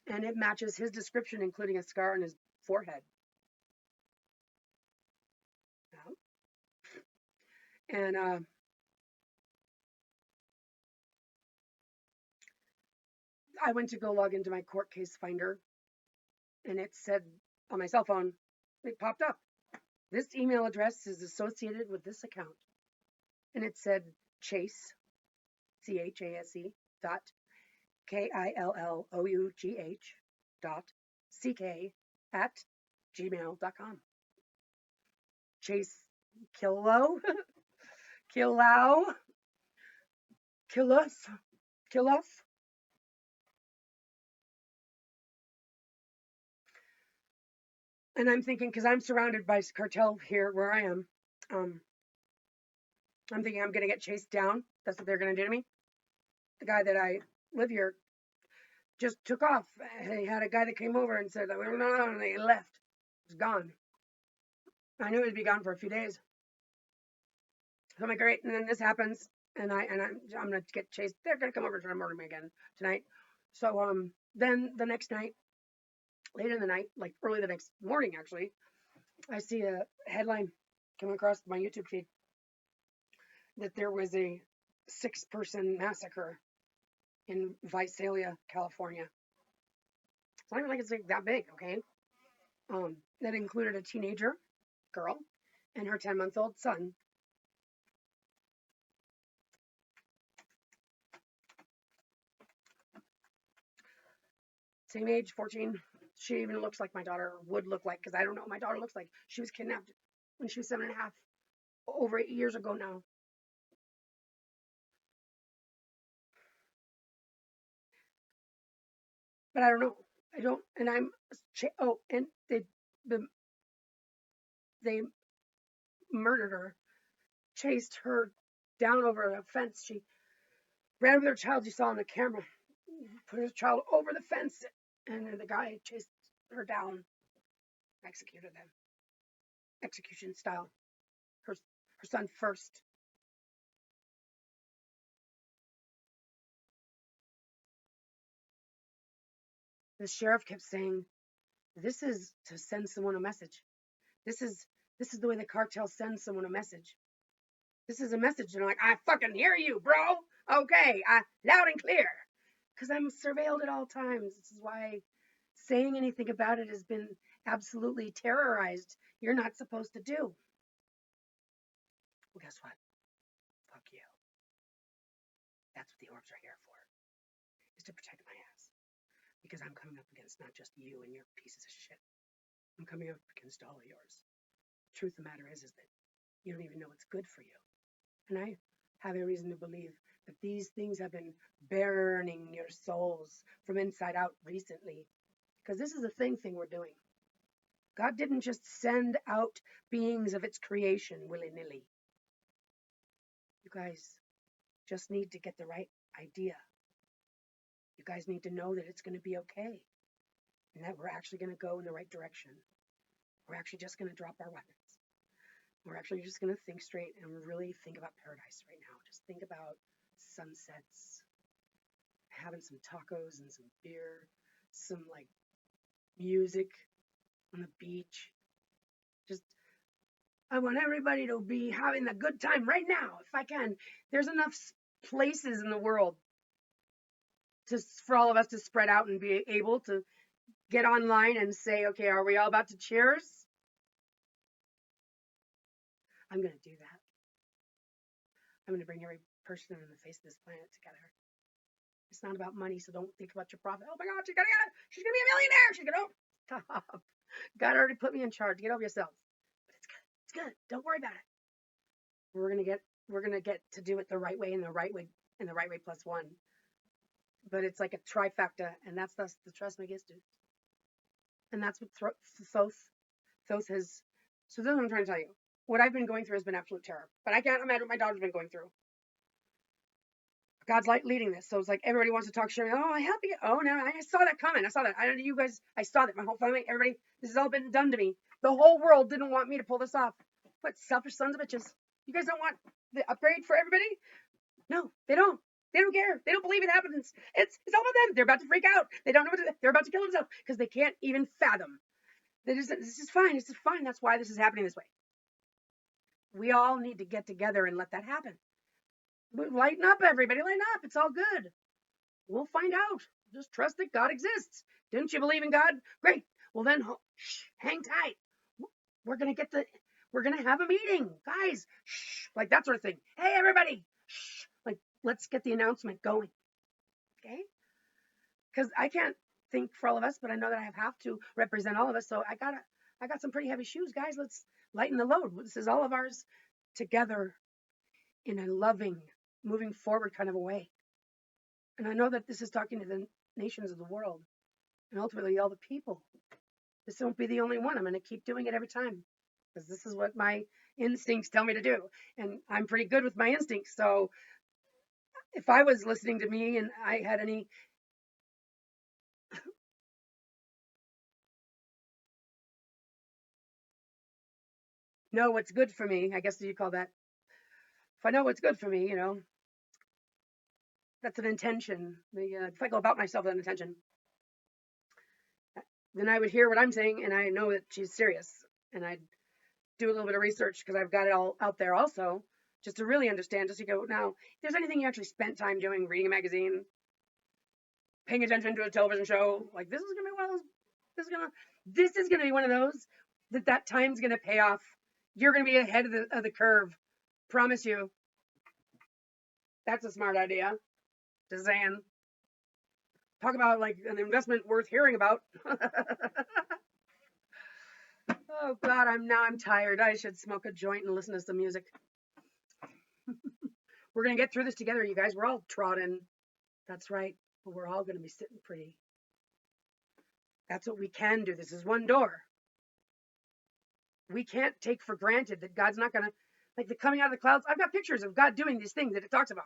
And it matches his description, including a scar on his forehead. And I went to go log into my court case finder, and it said on my cell phone, it popped up. This email address is associated with this account. And it said Chase, CHASE, dot KILLOUGH dot CK at gmail.com. Chase Killow, Killow, Killoff. And I'm thinking, because I'm surrounded by cartel here where I am, I'm thinking I'm going to get chased down. That's what they're going to do to me. The guy that I live here just took off. He had a guy that came over and said, no, and they left. It was gone. I knew he'd be gone for a few days. So I'm like, great. And then this happens, and I'm gonna get chased. They're gonna come over and try to murder me again tonight. So then the next night, late in the night, like early the next morning, actually, I see a headline come across my YouTube feed that there was a 6-person massacre in Visalia, California. It's not even like it's like that big, okay? That included a teenager girl and her 10-month-old son. Same age, 14. She even looks like my daughter would look like, because I don't know what my daughter looks like. She was kidnapped when she was 7.5, over 8 years ago now. But I don't know. I don't, and I'm, oh, and they murdered her, chased her down over a fence. She ran with her child, you saw on the camera, put her child over the fence, and then the guy chased her down. executed them. Execution style. Her son first. The sheriff kept saying, "This is to send someone a message. This is the way the cartel sends someone a message. This is a message." And I'm like, "I fucking hear you, bro. Okay, loud and clear." Because I'm surveilled at all times. This is why saying anything about it has been absolutely terrorized. You're not supposed to do. Well, guess what? Fuck you. That's what the orbs are here for, is to protect my ass. Because I'm coming up against not just you and your pieces of shit. I'm coming up against all of yours. The truth of the matter is that you don't even know what's good for you. And I have a reason to believe that these things have been burning your souls from inside out recently. Because this is a thing we're doing. God didn't just send out beings of its creation willy-nilly. You guys just need to get the right idea. You guys need to know that it's going to be okay. And that we're actually going to go in the right direction. We're actually just going to drop our weapons. We're actually just going to think straight and really think about paradise right now. Just think about sunsets, having some tacos and some beer, some like music on the beach. Just, I want everybody to be having a good time right now, if I can. There's enough places in the world for all of us to spread out and be able to get online and say, okay, are we all about to cheers? I'm going to do that. I'm going to bring every person on the face of this planet together. It's not about money, so don't think about your profit. Oh my God, she's going to be a millionaire. She's going to stop. God already put me in charge. Get over yourself. But it's good. It's good. Don't worry about it. We're going to get to do it the right way, and the right way plus one. But it's like a trifecta, and that's the trust my gifts do. And that's what Thoth has. So this is what I'm trying to tell you. What I've been going through has been absolute terror. But I can't imagine what my daughter's been going through. God's like leading this. So it's like everybody wants to talk shit. Oh, I help you. Oh, no, I saw that comment. I saw that. You guys, I saw that. My whole family, everybody, this has all been done to me. The whole world didn't want me to pull this off. What selfish sons of bitches. You guys don't want the upgrade for everybody? No, they don't. They don't care. They don't believe it happens. It's all about them. They're about to freak out. They don't know what to do. They're about to kill themselves because they can't even fathom. This is fine. This is fine. That's why this is happening this way. We all need to get together and let that happen. Lighten up, everybody. Lighten up. It's all good. We'll find out. Just trust that God exists. Didn't you believe in God? Great. Well, then, hang tight. We're going to have a meeting. Guys, like that sort of thing. Hey, everybody. Like, let's get the announcement going. Okay? Because I can't think for all of us, but I know that I have to represent all of us. So I got some pretty heavy shoes, guys. Let's lighten the load. This is all of ours together in a loving, moving forward kind of a way. And I know that this is talking to the nations of the world and ultimately all the people. This won't be the only one. I'm going to keep doing it every time because this is what my instincts tell me to do. And I'm pretty good with my instincts. So if I was listening to me and I had any know what's good for me, I guess you call that. If I know what's good for me, that's an intention. If I go about myself with an intention, then I would hear what I'm saying, and I know that she's serious. And I'd do a little bit of research because I've got it all out there also, just to really understand, just to go, now, if there's anything you actually spent time doing, reading a magazine, paying attention to a television show, like this is going to be one of those, this is going to be one of those that time's going to pay off. You're going to be ahead of the curve. Promise you. That's a smart idea. Just saying. Talk about like an investment worth hearing about. Oh God, I'm tired. I should smoke a joint and listen to some music. We're gonna get through this together, you guys. We're all trodden. That's right. But we're all gonna be sitting pretty. That's what we can do. This is one door. We can't take for granted that God's not gonna, like the coming out of the clouds. I've got pictures of God doing these things that it talks about.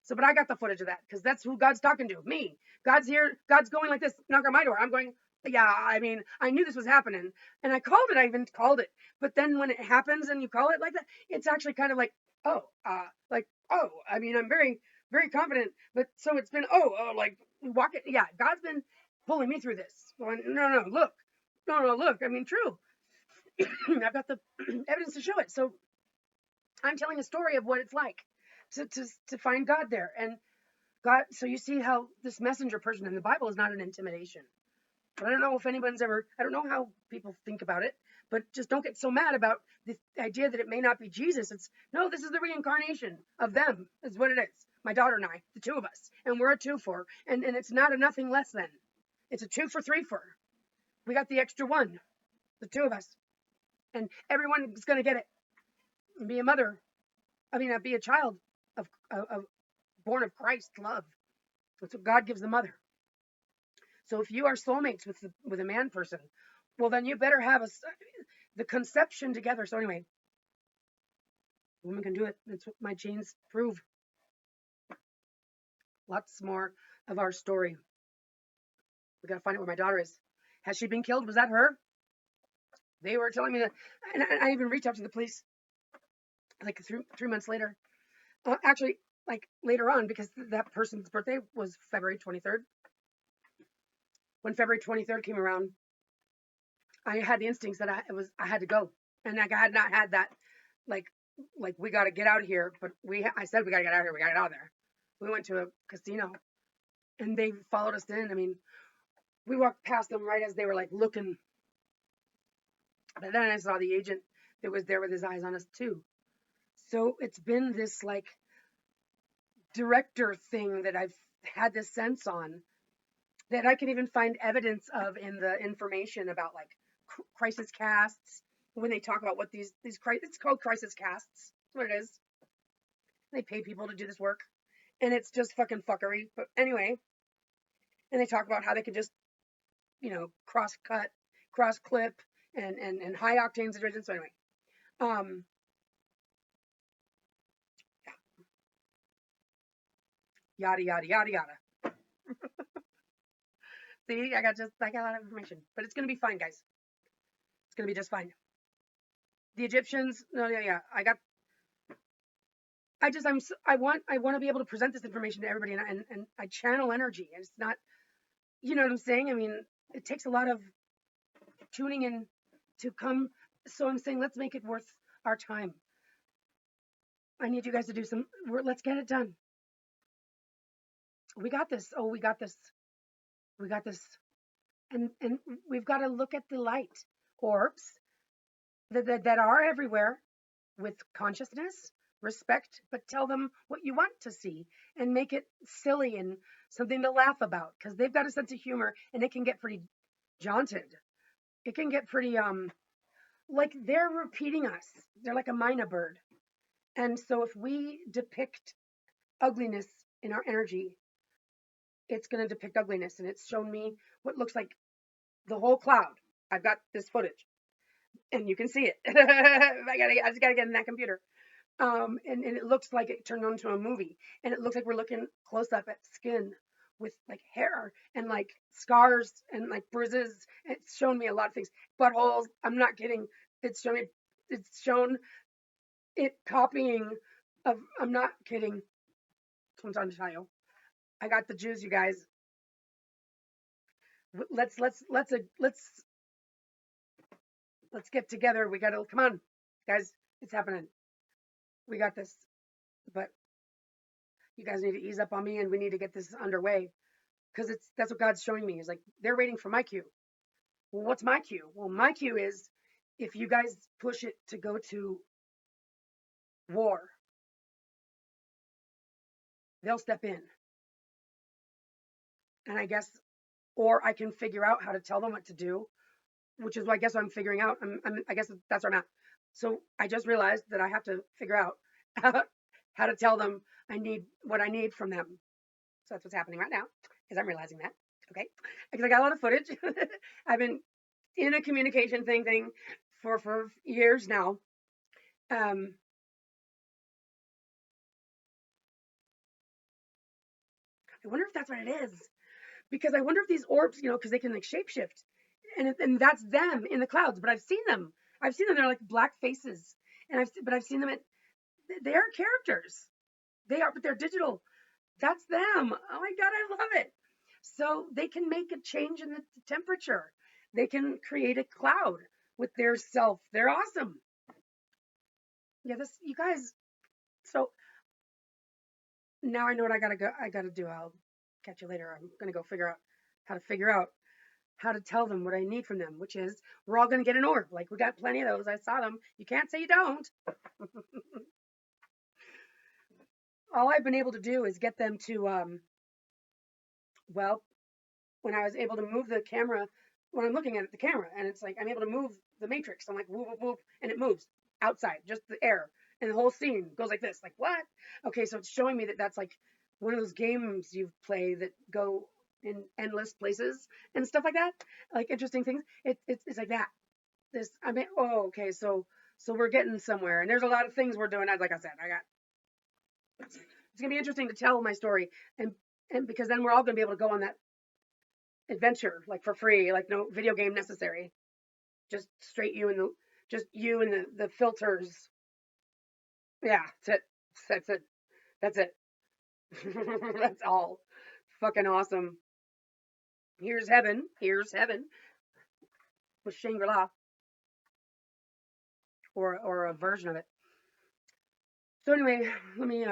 So, but I got the footage of that because that's who God's talking to, me. God's here. God's going like this, knock on my door. I'm going, yeah, I mean, I knew this was happening, and I called it. I even called it. But then when it happens and you call it like that, it's actually kind of oh, oh. I mean, I'm very, very confident. But so it's been, like walk it. Yeah, God's been pulling me through this. Going, no, no, look, no, no, look. I mean, true. I've got the evidence to show it. So I'm telling a story of what it's like to find God there, and God. So you see how this messenger person in the Bible is not an intimidation. I don't know if anyone's ever, I don't know how people think about it, but just don't get so mad about the idea that it may not be Jesus. It's, no, this is the reincarnation of them, is what it is. My daughter and I, the two of us, and we're a two for, and it's not a nothing less than. It's a 2 for 3 for. We got the extra one, the two of us, and everyone is going to get it and be a mother. I mean, be a child of born of Christ love. That's what God gives the mother. So if you are soulmates with a man person, well, then you better have the conception together. So anyway, women can do it. That's what my genes prove. Lots more of our story. We gotta find out where my daughter is. Has she been killed? Was that her? They were telling me that, and I even reached out to the police like 3 months later. Actually, like later on, because that person's birthday was February 23rd. When February 23rd came around, I had the instincts that I had to go, and like I had not had that, like we got to get out of here. But I said we got to get out of here. We got to get out of there. We went to a casino, and they followed us in. I mean, we walked past them right as they were like looking. But then I saw the agent that was there with his eyes on us too. So it's been this like director thing that I've had this sense on, that I can even find evidence of in the information about like crisis casts, when they talk about what these it's called crisis casts. That's what it is. They pay people to do this work, and it's just fucking fuckery. But anyway, and they talk about how they could just, cross clip, and high octane situations. So anyway, um, yada yada yada yada. See, I got a lot of information, but it's gonna be fine, guys. It's gonna be just fine. The Egyptians, no, yeah. I want to be able to present this information to everybody, and I channel energy. And it's not, you know what I'm saying? I mean, it takes a lot of tuning in to come. So I'm saying, let's make it worth our time. I need you guys to do let's get it done. We got this. Oh, we got this. We got this. And we've got to look at the light orbs that are everywhere with consciousness, respect, but tell them what you want to see and make it silly and something to laugh about, because they've got a sense of humor, and it can get pretty jaunted. It can get pretty like they're repeating us. They're like a mina bird. And so if we depict ugliness in our energy, it's going to depict ugliness. And it's shown me what looks like the whole cloud. I've got this footage, and you can see it. I just gotta get in that computer. And it looks like it turned into a movie, and it looks like we're looking close up at skin with like hair and like scars and like bruises. It's shown me a lot of things. Buttholes. I'm not kidding. It's shown it copying of. I'm not kidding. I'm trying to tell you. I got the Jews, you guys. Let's get together. We gotta, come on, guys. It's happening. We got this. But you guys need to ease up on me, and we need to get this underway, because that's what God's showing me. Is like they're waiting for my cue. Well, what's my cue? Well, my cue is, if you guys push it to go to war, they'll step in. And I guess, or I can figure out how to tell them what to do, which is what I guess I'm figuring out. I guess that's where I'm at. So I just realized that I have to figure out how to tell them what I need from them. So that's what's happening right now, because I'm realizing that. Okay, because I got a lot of footage. I've been in a communication thing for years now. I wonder if that's what it is, because I wonder if these orbs, because they can like shapeshift, and that's them in the clouds. But I've seen them. I've seen them. They're like black faces, and I've seen them. They are characters. They are, but they're digital. That's them. Oh my God, I love it. So they can make a change in the temperature. They can create a cloud with their self. They're awesome. Yeah, this, you guys. So now I know what I gotta go. I gotta do. I'll catch you later. I'm gonna go figure out how to tell them what I need from them, which is we're all gonna get an orb. Like, we got plenty of those. I saw them. You can't say you don't. All I've been able to do is get them to well, when I was able to move the camera, when I'm looking at the camera, and it's like I'm able to move the matrix. I'm like whoop whoop whoop, and it moves outside, just the air, and the whole scene goes like this. Like, what? Okay, so it's showing me that that's like one of those games you play that go in endless places and stuff like that, like interesting things. It's like that. This, I mean, oh, okay, so we're getting somewhere, and there's a lot of things we're doing. As like I said, it's gonna be interesting to tell my story, and because then we're all gonna be able to go on that adventure like for free, like no video game necessary, just straight you and the filters. Yeah, that's it, that's it. That's all. Fucking awesome. Here's heaven with Shangri-La, or a version of it. So anyway, let me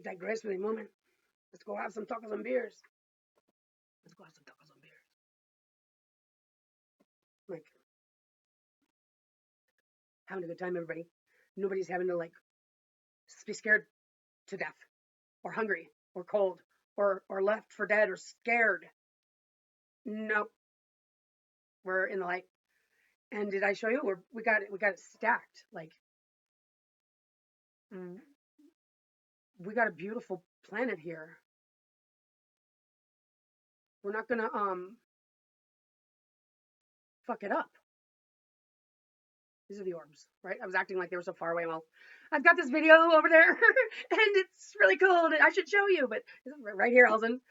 digress for a moment. Let's go have some tacos and beers. Let's go have some tacos and beers. Like, having a good time, everybody. Nobody's having to like be scared to death, or hungry, or cold, or left for dead, or scared. Nope, we're in the light. And did I show you? We got it. We got it stacked. Like, mm, we got a beautiful planet here. We're not gonna fuck it up. These are the orbs, right? I was acting like they were so far away. Well, I've got this video over there, and it's really cool. And I should show you, but right here, Elton.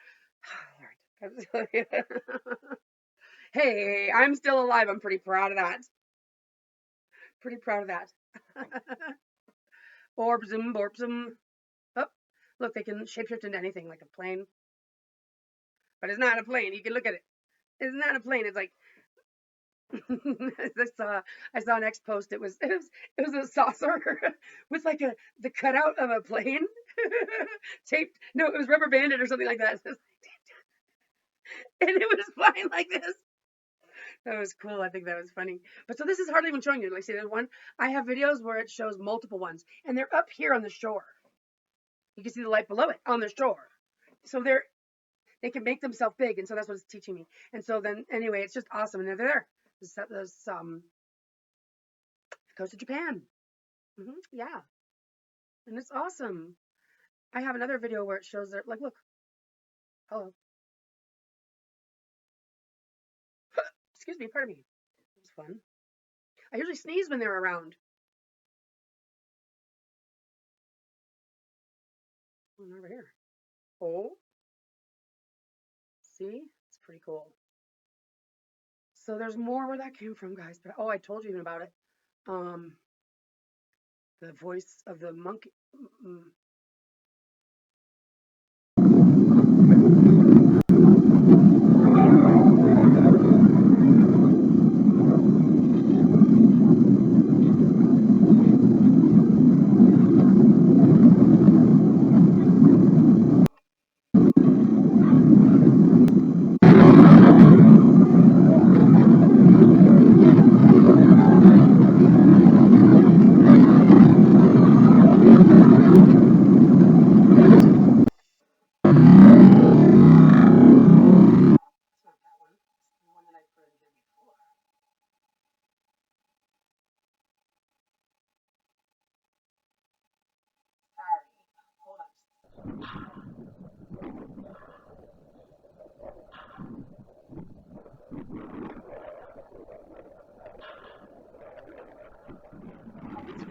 Hey, I'm still alive. I'm pretty proud of that. Pretty proud of that. Orbsum, borbsum. Oh, look, they can shapeshift into anything, like a plane. But it's not a plane. You can look at it. It's not a plane. It's like I saw an X post. It was a saucer with like the cutout of a plane taped. No, it was rubber banded or something like that. And it was flying like this. That was cool. I think that was funny. But so this is hardly even showing you. Like, see, there's one. I have videos where it shows multiple ones, and they're up here on the shore. You can see the light below it on the shore. So they can make themselves big, and so that's what it's teaching me. And so then anyway, it's just awesome. And they're there. There's Coast of Japan. Yeah, and it's awesome. I have another video where it shows their, like, look. Hello. Excuse me, pardon me. It was fun. I usually sneeze when they're around. Oh, over here. Oh. See? It's pretty cool. So there's more where that came from, guys. But oh, I told you even about it. The voice of the monkey.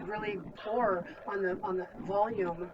Really poor on the volume.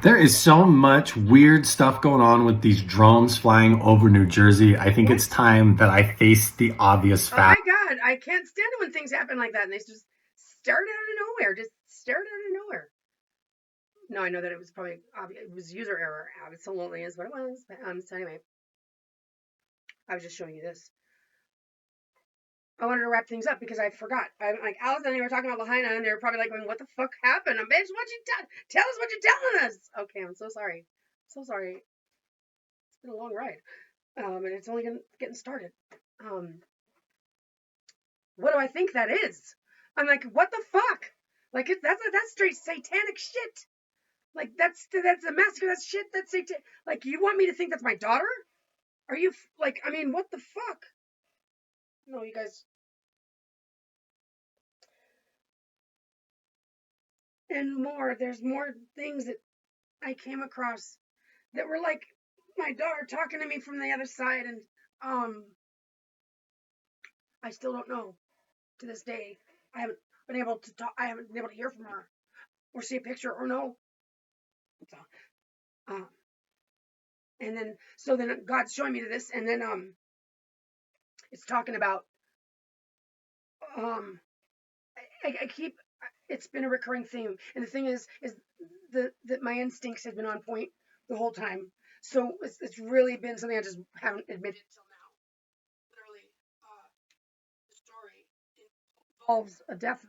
There is so much weird stuff going on with these drones flying over New Jersey. I think What? it's time that I face the obvious Oh fact. my God, I can't stand it when things happen like that and they just start out of nowhere. Just start out of nowhere. No, I know that it was probably obvious. It was user error. Absolutely is what it was. So anyway, I was just showing you this. I wanted to wrap things up because I forgot. I'm like Alice and they were talking about Lahaina, and they were probably like, going, "What the fuck happened, bitch? What you tell us what you're telling us?" Okay, I'm so sorry. So sorry. It's been a long ride, and it's only getting started. Um, what do I think that is? I'm like, what the fuck? Like that's straight satanic shit. Like that's a massacre. That's shit. That's satanic. Like you want me to think that's my daughter? Are you like? I mean, what the fuck? No, you guys. And more. There's more things that I came across that were like my daughter talking to me from the other side, and um, I still don't know to this day. I haven't been able to talk. I haven't been able to hear from her or see a picture or know. So, um, and then then God's showing me this, and then it's talking about um, I keep. It's been a recurring theme, and the thing is that my instincts have been on point the whole time. So it's really been something I just haven't admitted till now. Literally, the story involves a death,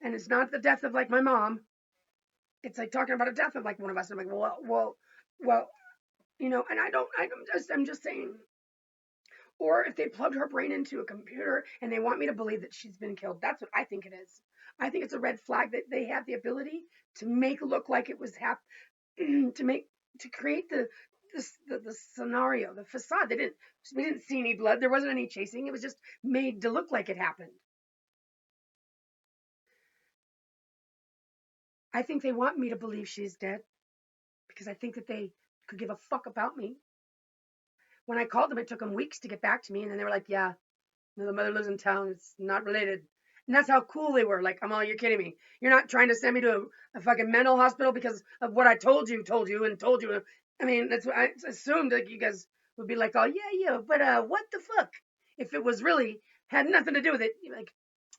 and it's not the death of like my mom. It's like talking about a death of like one of us. And I'm like, well, and I'm just saying. Or if they plugged her brain into a computer and they want me to believe that she's been killed, that's what I think it is. I think it's a red flag that they have the ability to make it look like it was to make to create the scenario, the facade. We didn't see any blood. There wasn't any chasing. It was just made to look like it happened. I think they want me to believe she's dead because I think that they could give a fuck about me. When I called them, it took them weeks to get back to me, and then they were like, "Yeah, no, the mother lives in town. It's not related." And that's how cool they were. Like, I'm all, you're kidding me. You're not trying to send me to a fucking mental hospital because of what I told you, and told you. I mean, that's what I assumed that you guys would be like, oh, yeah, but what the fuck? If it was really had nothing to do with it, like,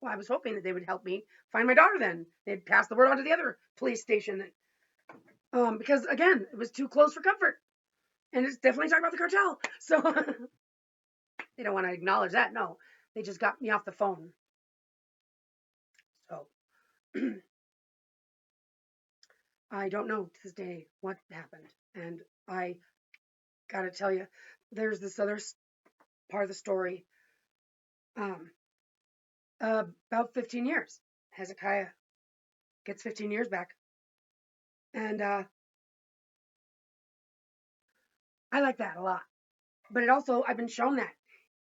well, I was hoping that they would help me find my daughter then. They'd pass the word on to the other police station. Because, again, it was too close for comfort. And it's definitely talking about the cartel. So they don't want to acknowledge that. No, they just got me off the phone. So I don't know to this day what happened. And I got to tell you, there's this other part of the story. Um, about 15 years. Hezekiah gets 15 years back. And I like that a lot. But it also, I've been shown that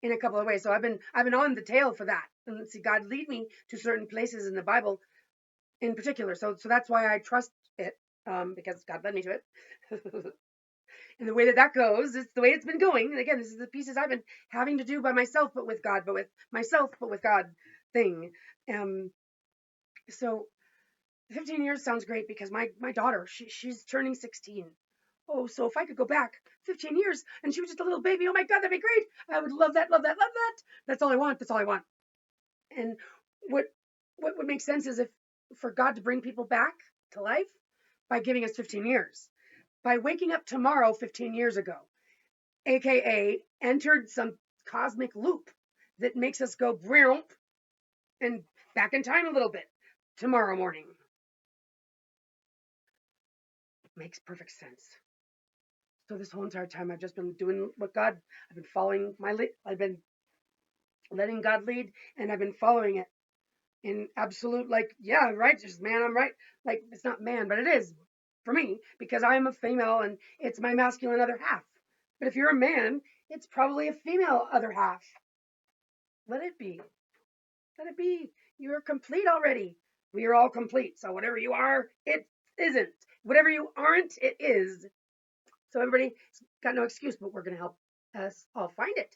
in a couple of ways. So I've been on the tail for that. And see God lead me to certain places in the Bible in particular. So that's why I trust it, because God led me to it. And the way that goes is the way it's been going. And again, this is the pieces I've been having to do by myself, but with God, but with myself, but with God thing. Um, so 15 years sounds great because my daughter, she's turning 16. Oh, so if I could go back 15 years and she was just a little baby, oh my God, that'd be great. I would love that, love that, love that. That's all I want. That's all I want. And what what would make sense is if for God to bring people back to life by giving us 15 years, by waking up tomorrow 15 years ago, aka entered some cosmic loop that makes us go and back in time a little bit tomorrow morning. Makes perfect sense. So this whole entire time I've just been doing what God, I've been following my lead, I've been letting God lead, and I've been following it in absolute, like, yeah, right, just man, I'm right. Like, it's not man, but it is for me because I'm a female and it's my masculine other half. But if you're a man, it's probably a female other half. Let it be. Let it be. You're complete already. We are all complete. So whatever you are, it isn't. Whatever you aren't, it is. So everybody's got no excuse, but we're going to help us all find it.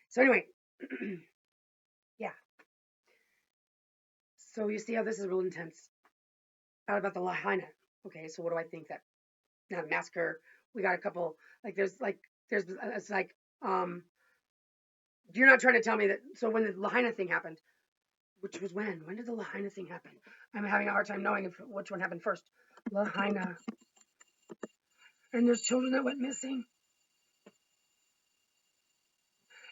So anyway, yeah. So you see how this is real intense. Out about the Lahaina. Okay, so what do I think that now the massacre? We got a couple there's it's like you're not trying to tell me that. So when the Lahaina thing happened, which was when? When did the Lahaina thing happen? I'm having a hard time knowing which one happened first. Lahaina, and there's children that went missing,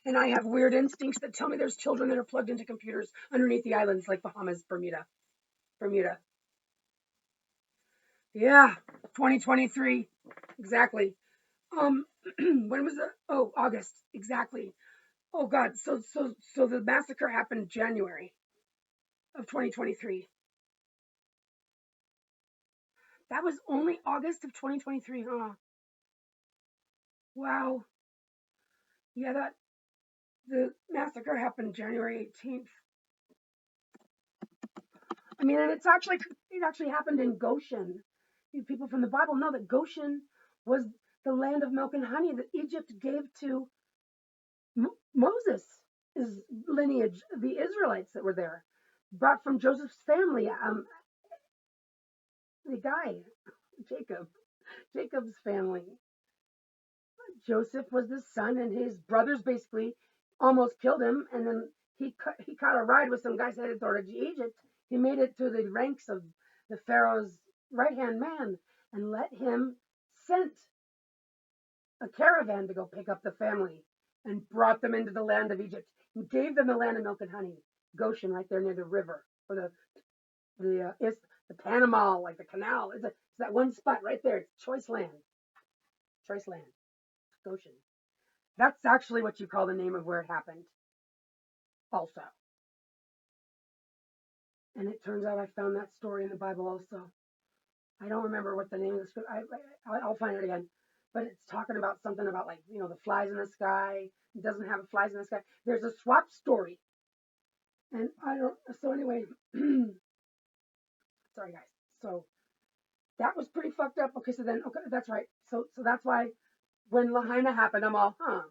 and I have weird instincts that tell me there's children that are plugged into computers underneath the islands, like Bahamas, Bermuda. Yeah, 2023, exactly. Um, when was it? Oh, August, exactly. Oh God, so the massacre happened January of 2023. That was only August of 2023, huh? Wow. Yeah, that the massacre happened January 18th. I mean, and it actually happened in Goshen. You people from the Bible know that Goshen was the land of milk and honey that Egypt gave to Moses' lineage, the Israelites that were there, brought from Joseph's family. The guy, Jacob, Jacob's family. Joseph was the son, and his brothers basically almost killed him. And then he caught a ride with some guys headed toward Egypt. He made it to the ranks of the Pharaoh's right hand man, and let him sent a caravan to go pick up the family and brought them into the land of Egypt. He gave them the land of milk and honey, Goshen, right there near the river, or the Panama, like the canal. It's that one spot right there. It's choice land, Goshen. That's actually what you call the name of where it happened, also. And it turns out I found that story in the Bible also. I don't remember what the name of the script. I'll find it again. But it's talking about something about like the flies in the sky. It doesn't have flies in the sky. There's a swap story, and I don't. So anyway, sorry guys. So that was pretty fucked up. Okay, so then okay, that's right. So that's why when Lahaina happened, I'm all, huh.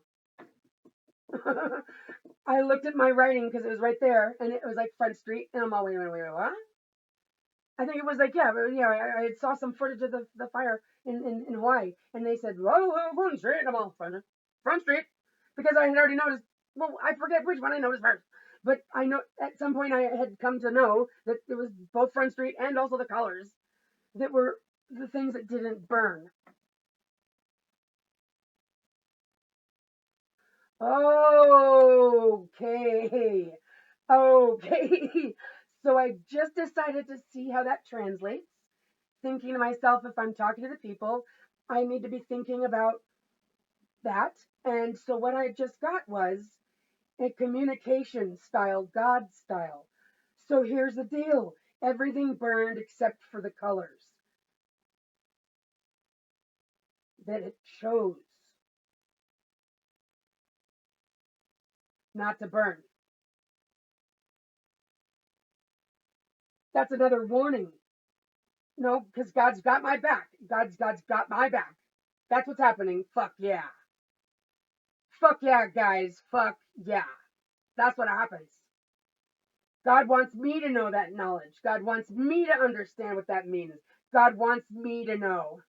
I looked at my writing because it was right there, and it was like Front Street, and I'm all, wait, what? I think it was like, yeah, I saw some footage of the fire in Hawaii, and they said, whoa, Front Street, and I'm all, Front Street, because I had already noticed, well, I forget which one I noticed first, but I know at some point I had come to know that it was both Front Street and also the colors that were the things that didn't burn. Okay. Okay. So I just decided to see how that translates. Thinking to myself, if I'm talking to the people, I need to be thinking about that. And so what I just got was a communication style, God style. So here's the deal. Everything burned except for the colors that it chose not to burn. That's another warning. No, because God's got my back. God's got my back. That's what's happening. Fuck yeah. Fuck yeah, guys. Fuck yeah. That's what happens. God wants me to know that knowledge. God wants me to understand what that means. God wants me to know.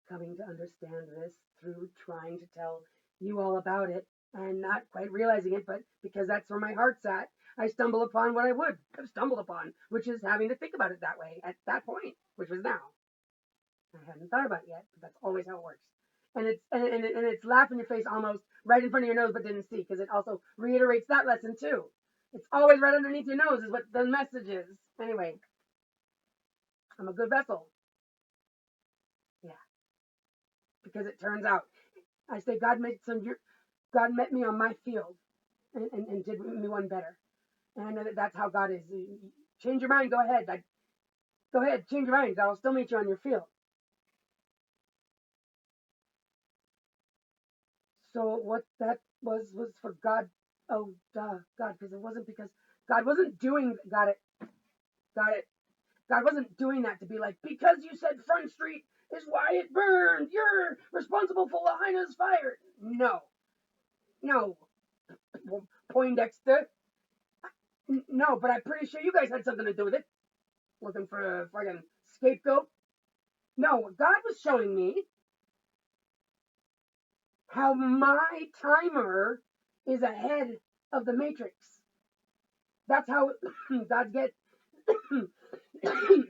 Coming to understand this through trying to tell you all about it and not quite realizing it, but because that's where my heart's at, I stumble upon what I would have stumbled upon, which is having to think about it that way at that point, which was now. I hadn't thought about it yet, but that's always how it works. And it's laugh in your face almost right in front of your nose, but didn't see because it also reiterates that lesson too. It's always right underneath your nose is what the message is. Anyway, I'm a good vessel. Yeah, because it turns out I say God met me on my field and did me one better. And I know that that's how God is. Change your mind. Go ahead. Go ahead. Change your mind. God will still meet you on your field. So what that was for God. Oh, duh, God, because it wasn't because God wasn't doing. Got it. Got it. God wasn't doing that to be like, because you said Front Street is why it burned. You're responsible for Lahaina's fire. No. No. Poindexter. No, but I'm pretty sure you guys had something to do with it. Looking for a fucking scapegoat. No, God was showing me how my timer is ahead of the Matrix. That's how God gets. Pardon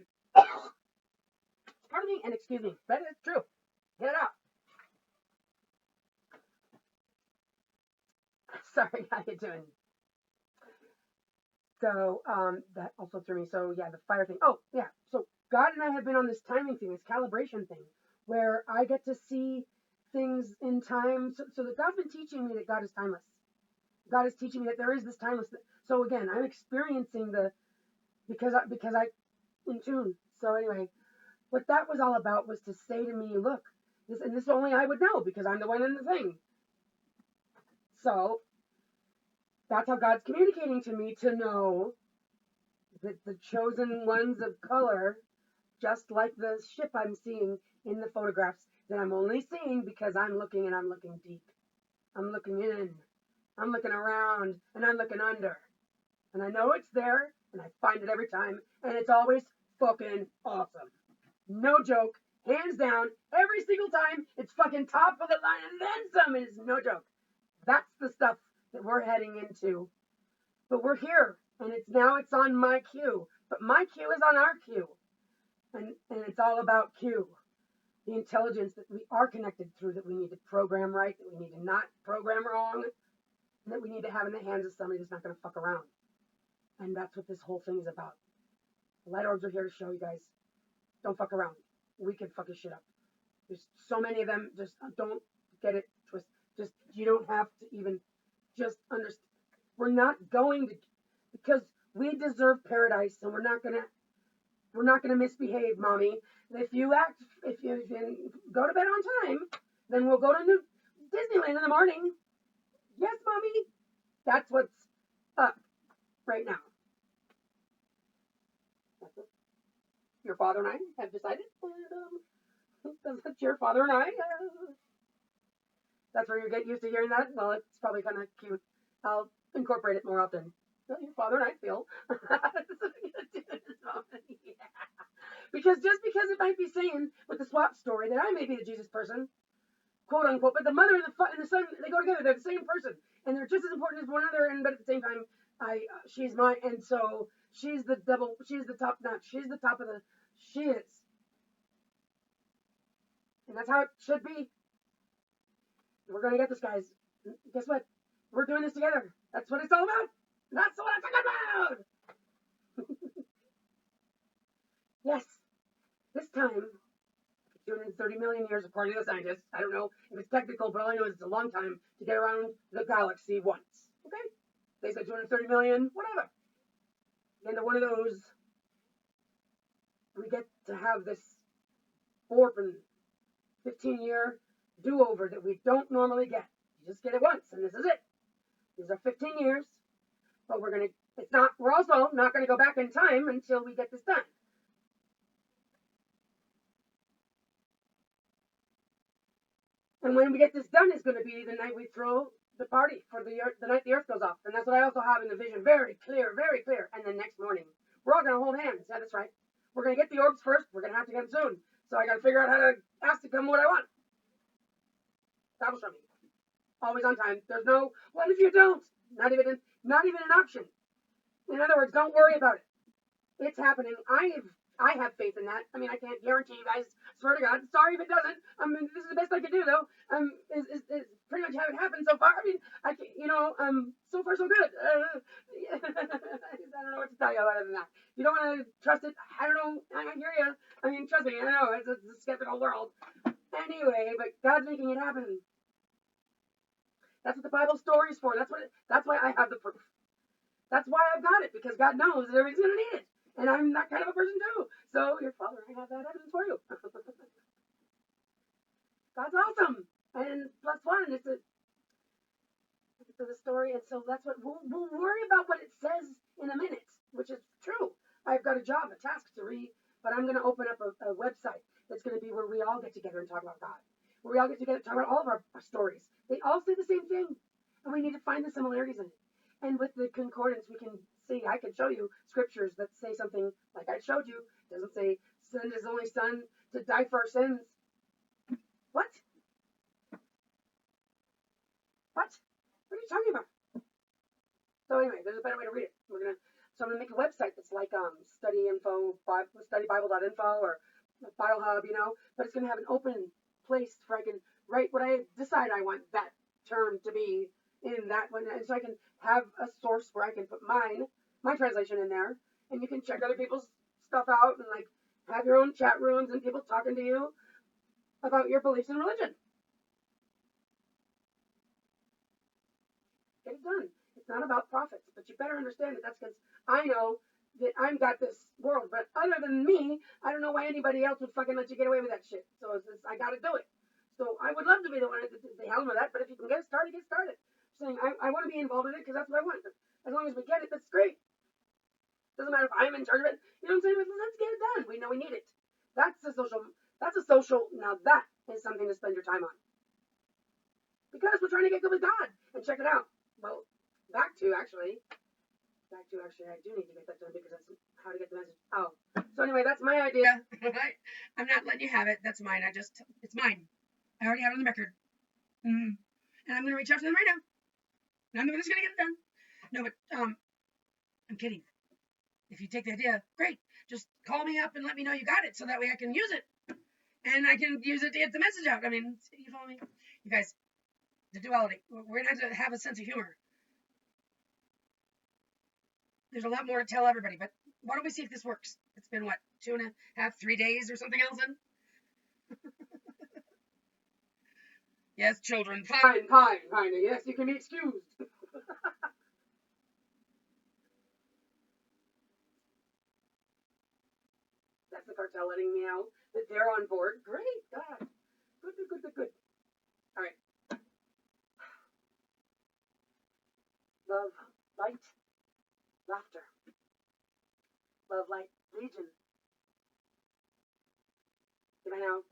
me and excuse me. That is true. Get it out. Sorry, how you doing? So that also threw me. So yeah, the fire thing. Oh yeah. So God and I have been on this timing thing, this calibration thing, where I get to see things in time. So that God's been teaching me that God is timeless. God is teaching me that there is this timeless. So again, I'm experiencing the because I in tune. So anyway, what that was all about was to say to me, look, this only I would know because I'm the one in the thing. So that's how God's communicating to me to know that the chosen ones of color, just like the ship I'm seeing in the photographs, that I'm only seeing because I'm looking and I'm looking deep. I'm looking in. I'm looking around and I'm looking under. And I know it's there and I find it every time and it's always fucking awesome. No joke. Hands down, every single time it's fucking top of the line and then some. Is no joke. That's the stuff that we're heading into. But we're here and it's on my queue. But my queue is on our queue. And it's all about Q, the intelligence that we are connected through, that we need to program right, that we need to not program wrong, and that we need to have in the hands of somebody that's not going to fuck around. And that's what this whole thing is about. The light orbs are here to show you guys, don't fuck around. We can fuck this shit up. There's so many of them. Just don't get it twisted. Just you don't have to even just understand. We're not going to, because we deserve paradise, and we're not gonna misbehave, mommy. If you go to bed on time, then we'll go to New Disneyland in the morning. Yes, mommy. That's what's up right now. That's what your father and I have decided. That's your father and I. That's where you get used to hearing that. Well, it's probably kind of cute. I'll incorporate it more often. Your father and I feel. Because just because it might be saying with the swap story that I may be the Jesus person, quote unquote, but the mother and the son, they go together. They're the same person, and they're just as important as one another. And but at the same time, she's mine, and so she's the double. She's the top notch. She's the top of the. She is, and that's how it should be. We're gonna get this, guys. Guess what? We're doing this together. That's what it's all about. That's what I'm talking about. Yes, this time 230 million years according to the scientists. I don't know if it's technical, but all I know is it's a long time to get around the galaxy once. Okay? They said 230 million, whatever. Into one of those, we get to have this 15-year do-over that we don't normally get. You just get it once, and this is it. These are 15 years, but we're also not gonna go back in time until we get this done. And when we get this done is going to be the night we throw the party for the night the earth goes off. And that's what I also have in the vision. Very clear, very clear. And then next morning, we're all going to hold hands. Yeah, that's right. We're going to get the orbs first. We're going to have to get them soon. So I got to figure out how to ask to come what I want. That was from me. Always on time. There's no, what if you don't? Not even an option. In other words, don't worry about it. It's happening. I have faith in that. I mean, I can't guarantee you guys. Swear to God. Sorry if it doesn't. This is the best I can do, though. Is pretty much how it happened so far. I mean, I can, so far so good. I don't know what to tell you other than that. You don't want to trust it. I don't know. I hear you. I mean, trust me. I know it's a skeptical world. Anyway, but God's making it happen. That's what the Bible story is for. That's why I have the proof. That's why I've got it, because God knows that everybody's going to need it. And I'm that kind of a person too. So your father, I have that evidence for you. God's awesome. And plus one, it's a story. And so that's what we'll worry about what it says in a minute, which is true. I've got a job, a task to read, but I'm going to open up a website that's going to be where we all get together and talk about God. Where we all get together and talk about all of our stories. They all say the same thing. And we need to find the similarities in it. And with the concordance, we can see, I can show you scriptures that say something like I showed you. It doesn't say, send his only son to die for our sins. What? What? What are you talking about? So anyway, there's a better way to read it. So I'm gonna make a website that's like study info, studybible.info or Bible Hub, but it's gonna have an open place where I can write what I decide I want that term to be in that one, and so I can have a source where I can put my translation in there, and you can check other people's stuff out and like have your own chat rooms and people talking to you about your beliefs in religion. Get it done. It's not about profits, but you better understand that that's because I know that I've got this world, but other than me, I don't know why anybody else would fucking let you get away with that shit. So I gotta do it. So I would love to be the one to say hell with that, but if you can get started, get started. I'm saying I want to be involved in it because that's what I want. But as long as we get it, that's great. Doesn't matter if I'm in charge of it. You know what I'm saying? But let's get it done. We know we need it. That's a social. Now that is something to spend your time on because we're trying to get good with God and check it out. Well, back to actually, I do need to get that done because that's how to get the message. Oh, so anyway, that's my idea. I'm not letting you have it. That's mine. It's mine. I already have it on the record. And I'm going to reach out to them right now. And I'm just going to get it done. No, but I'm kidding. If you take the idea, great. Just call me up and let me know you got it so that way I can use it. And I can use it to get the message out. I mean, you follow me? You guys, the duality. We're going to have a sense of humor. There's a lot more to tell everybody, but why don't we see if this works? It's been, what, 2.5, 3 days or something else in? Yes, children. Fine. Yes, you can be excused. That's the cartel letting me know that they're on board. Great, God. Good. All right. Love, light, laughter. Love, light, legion. Goodbye now.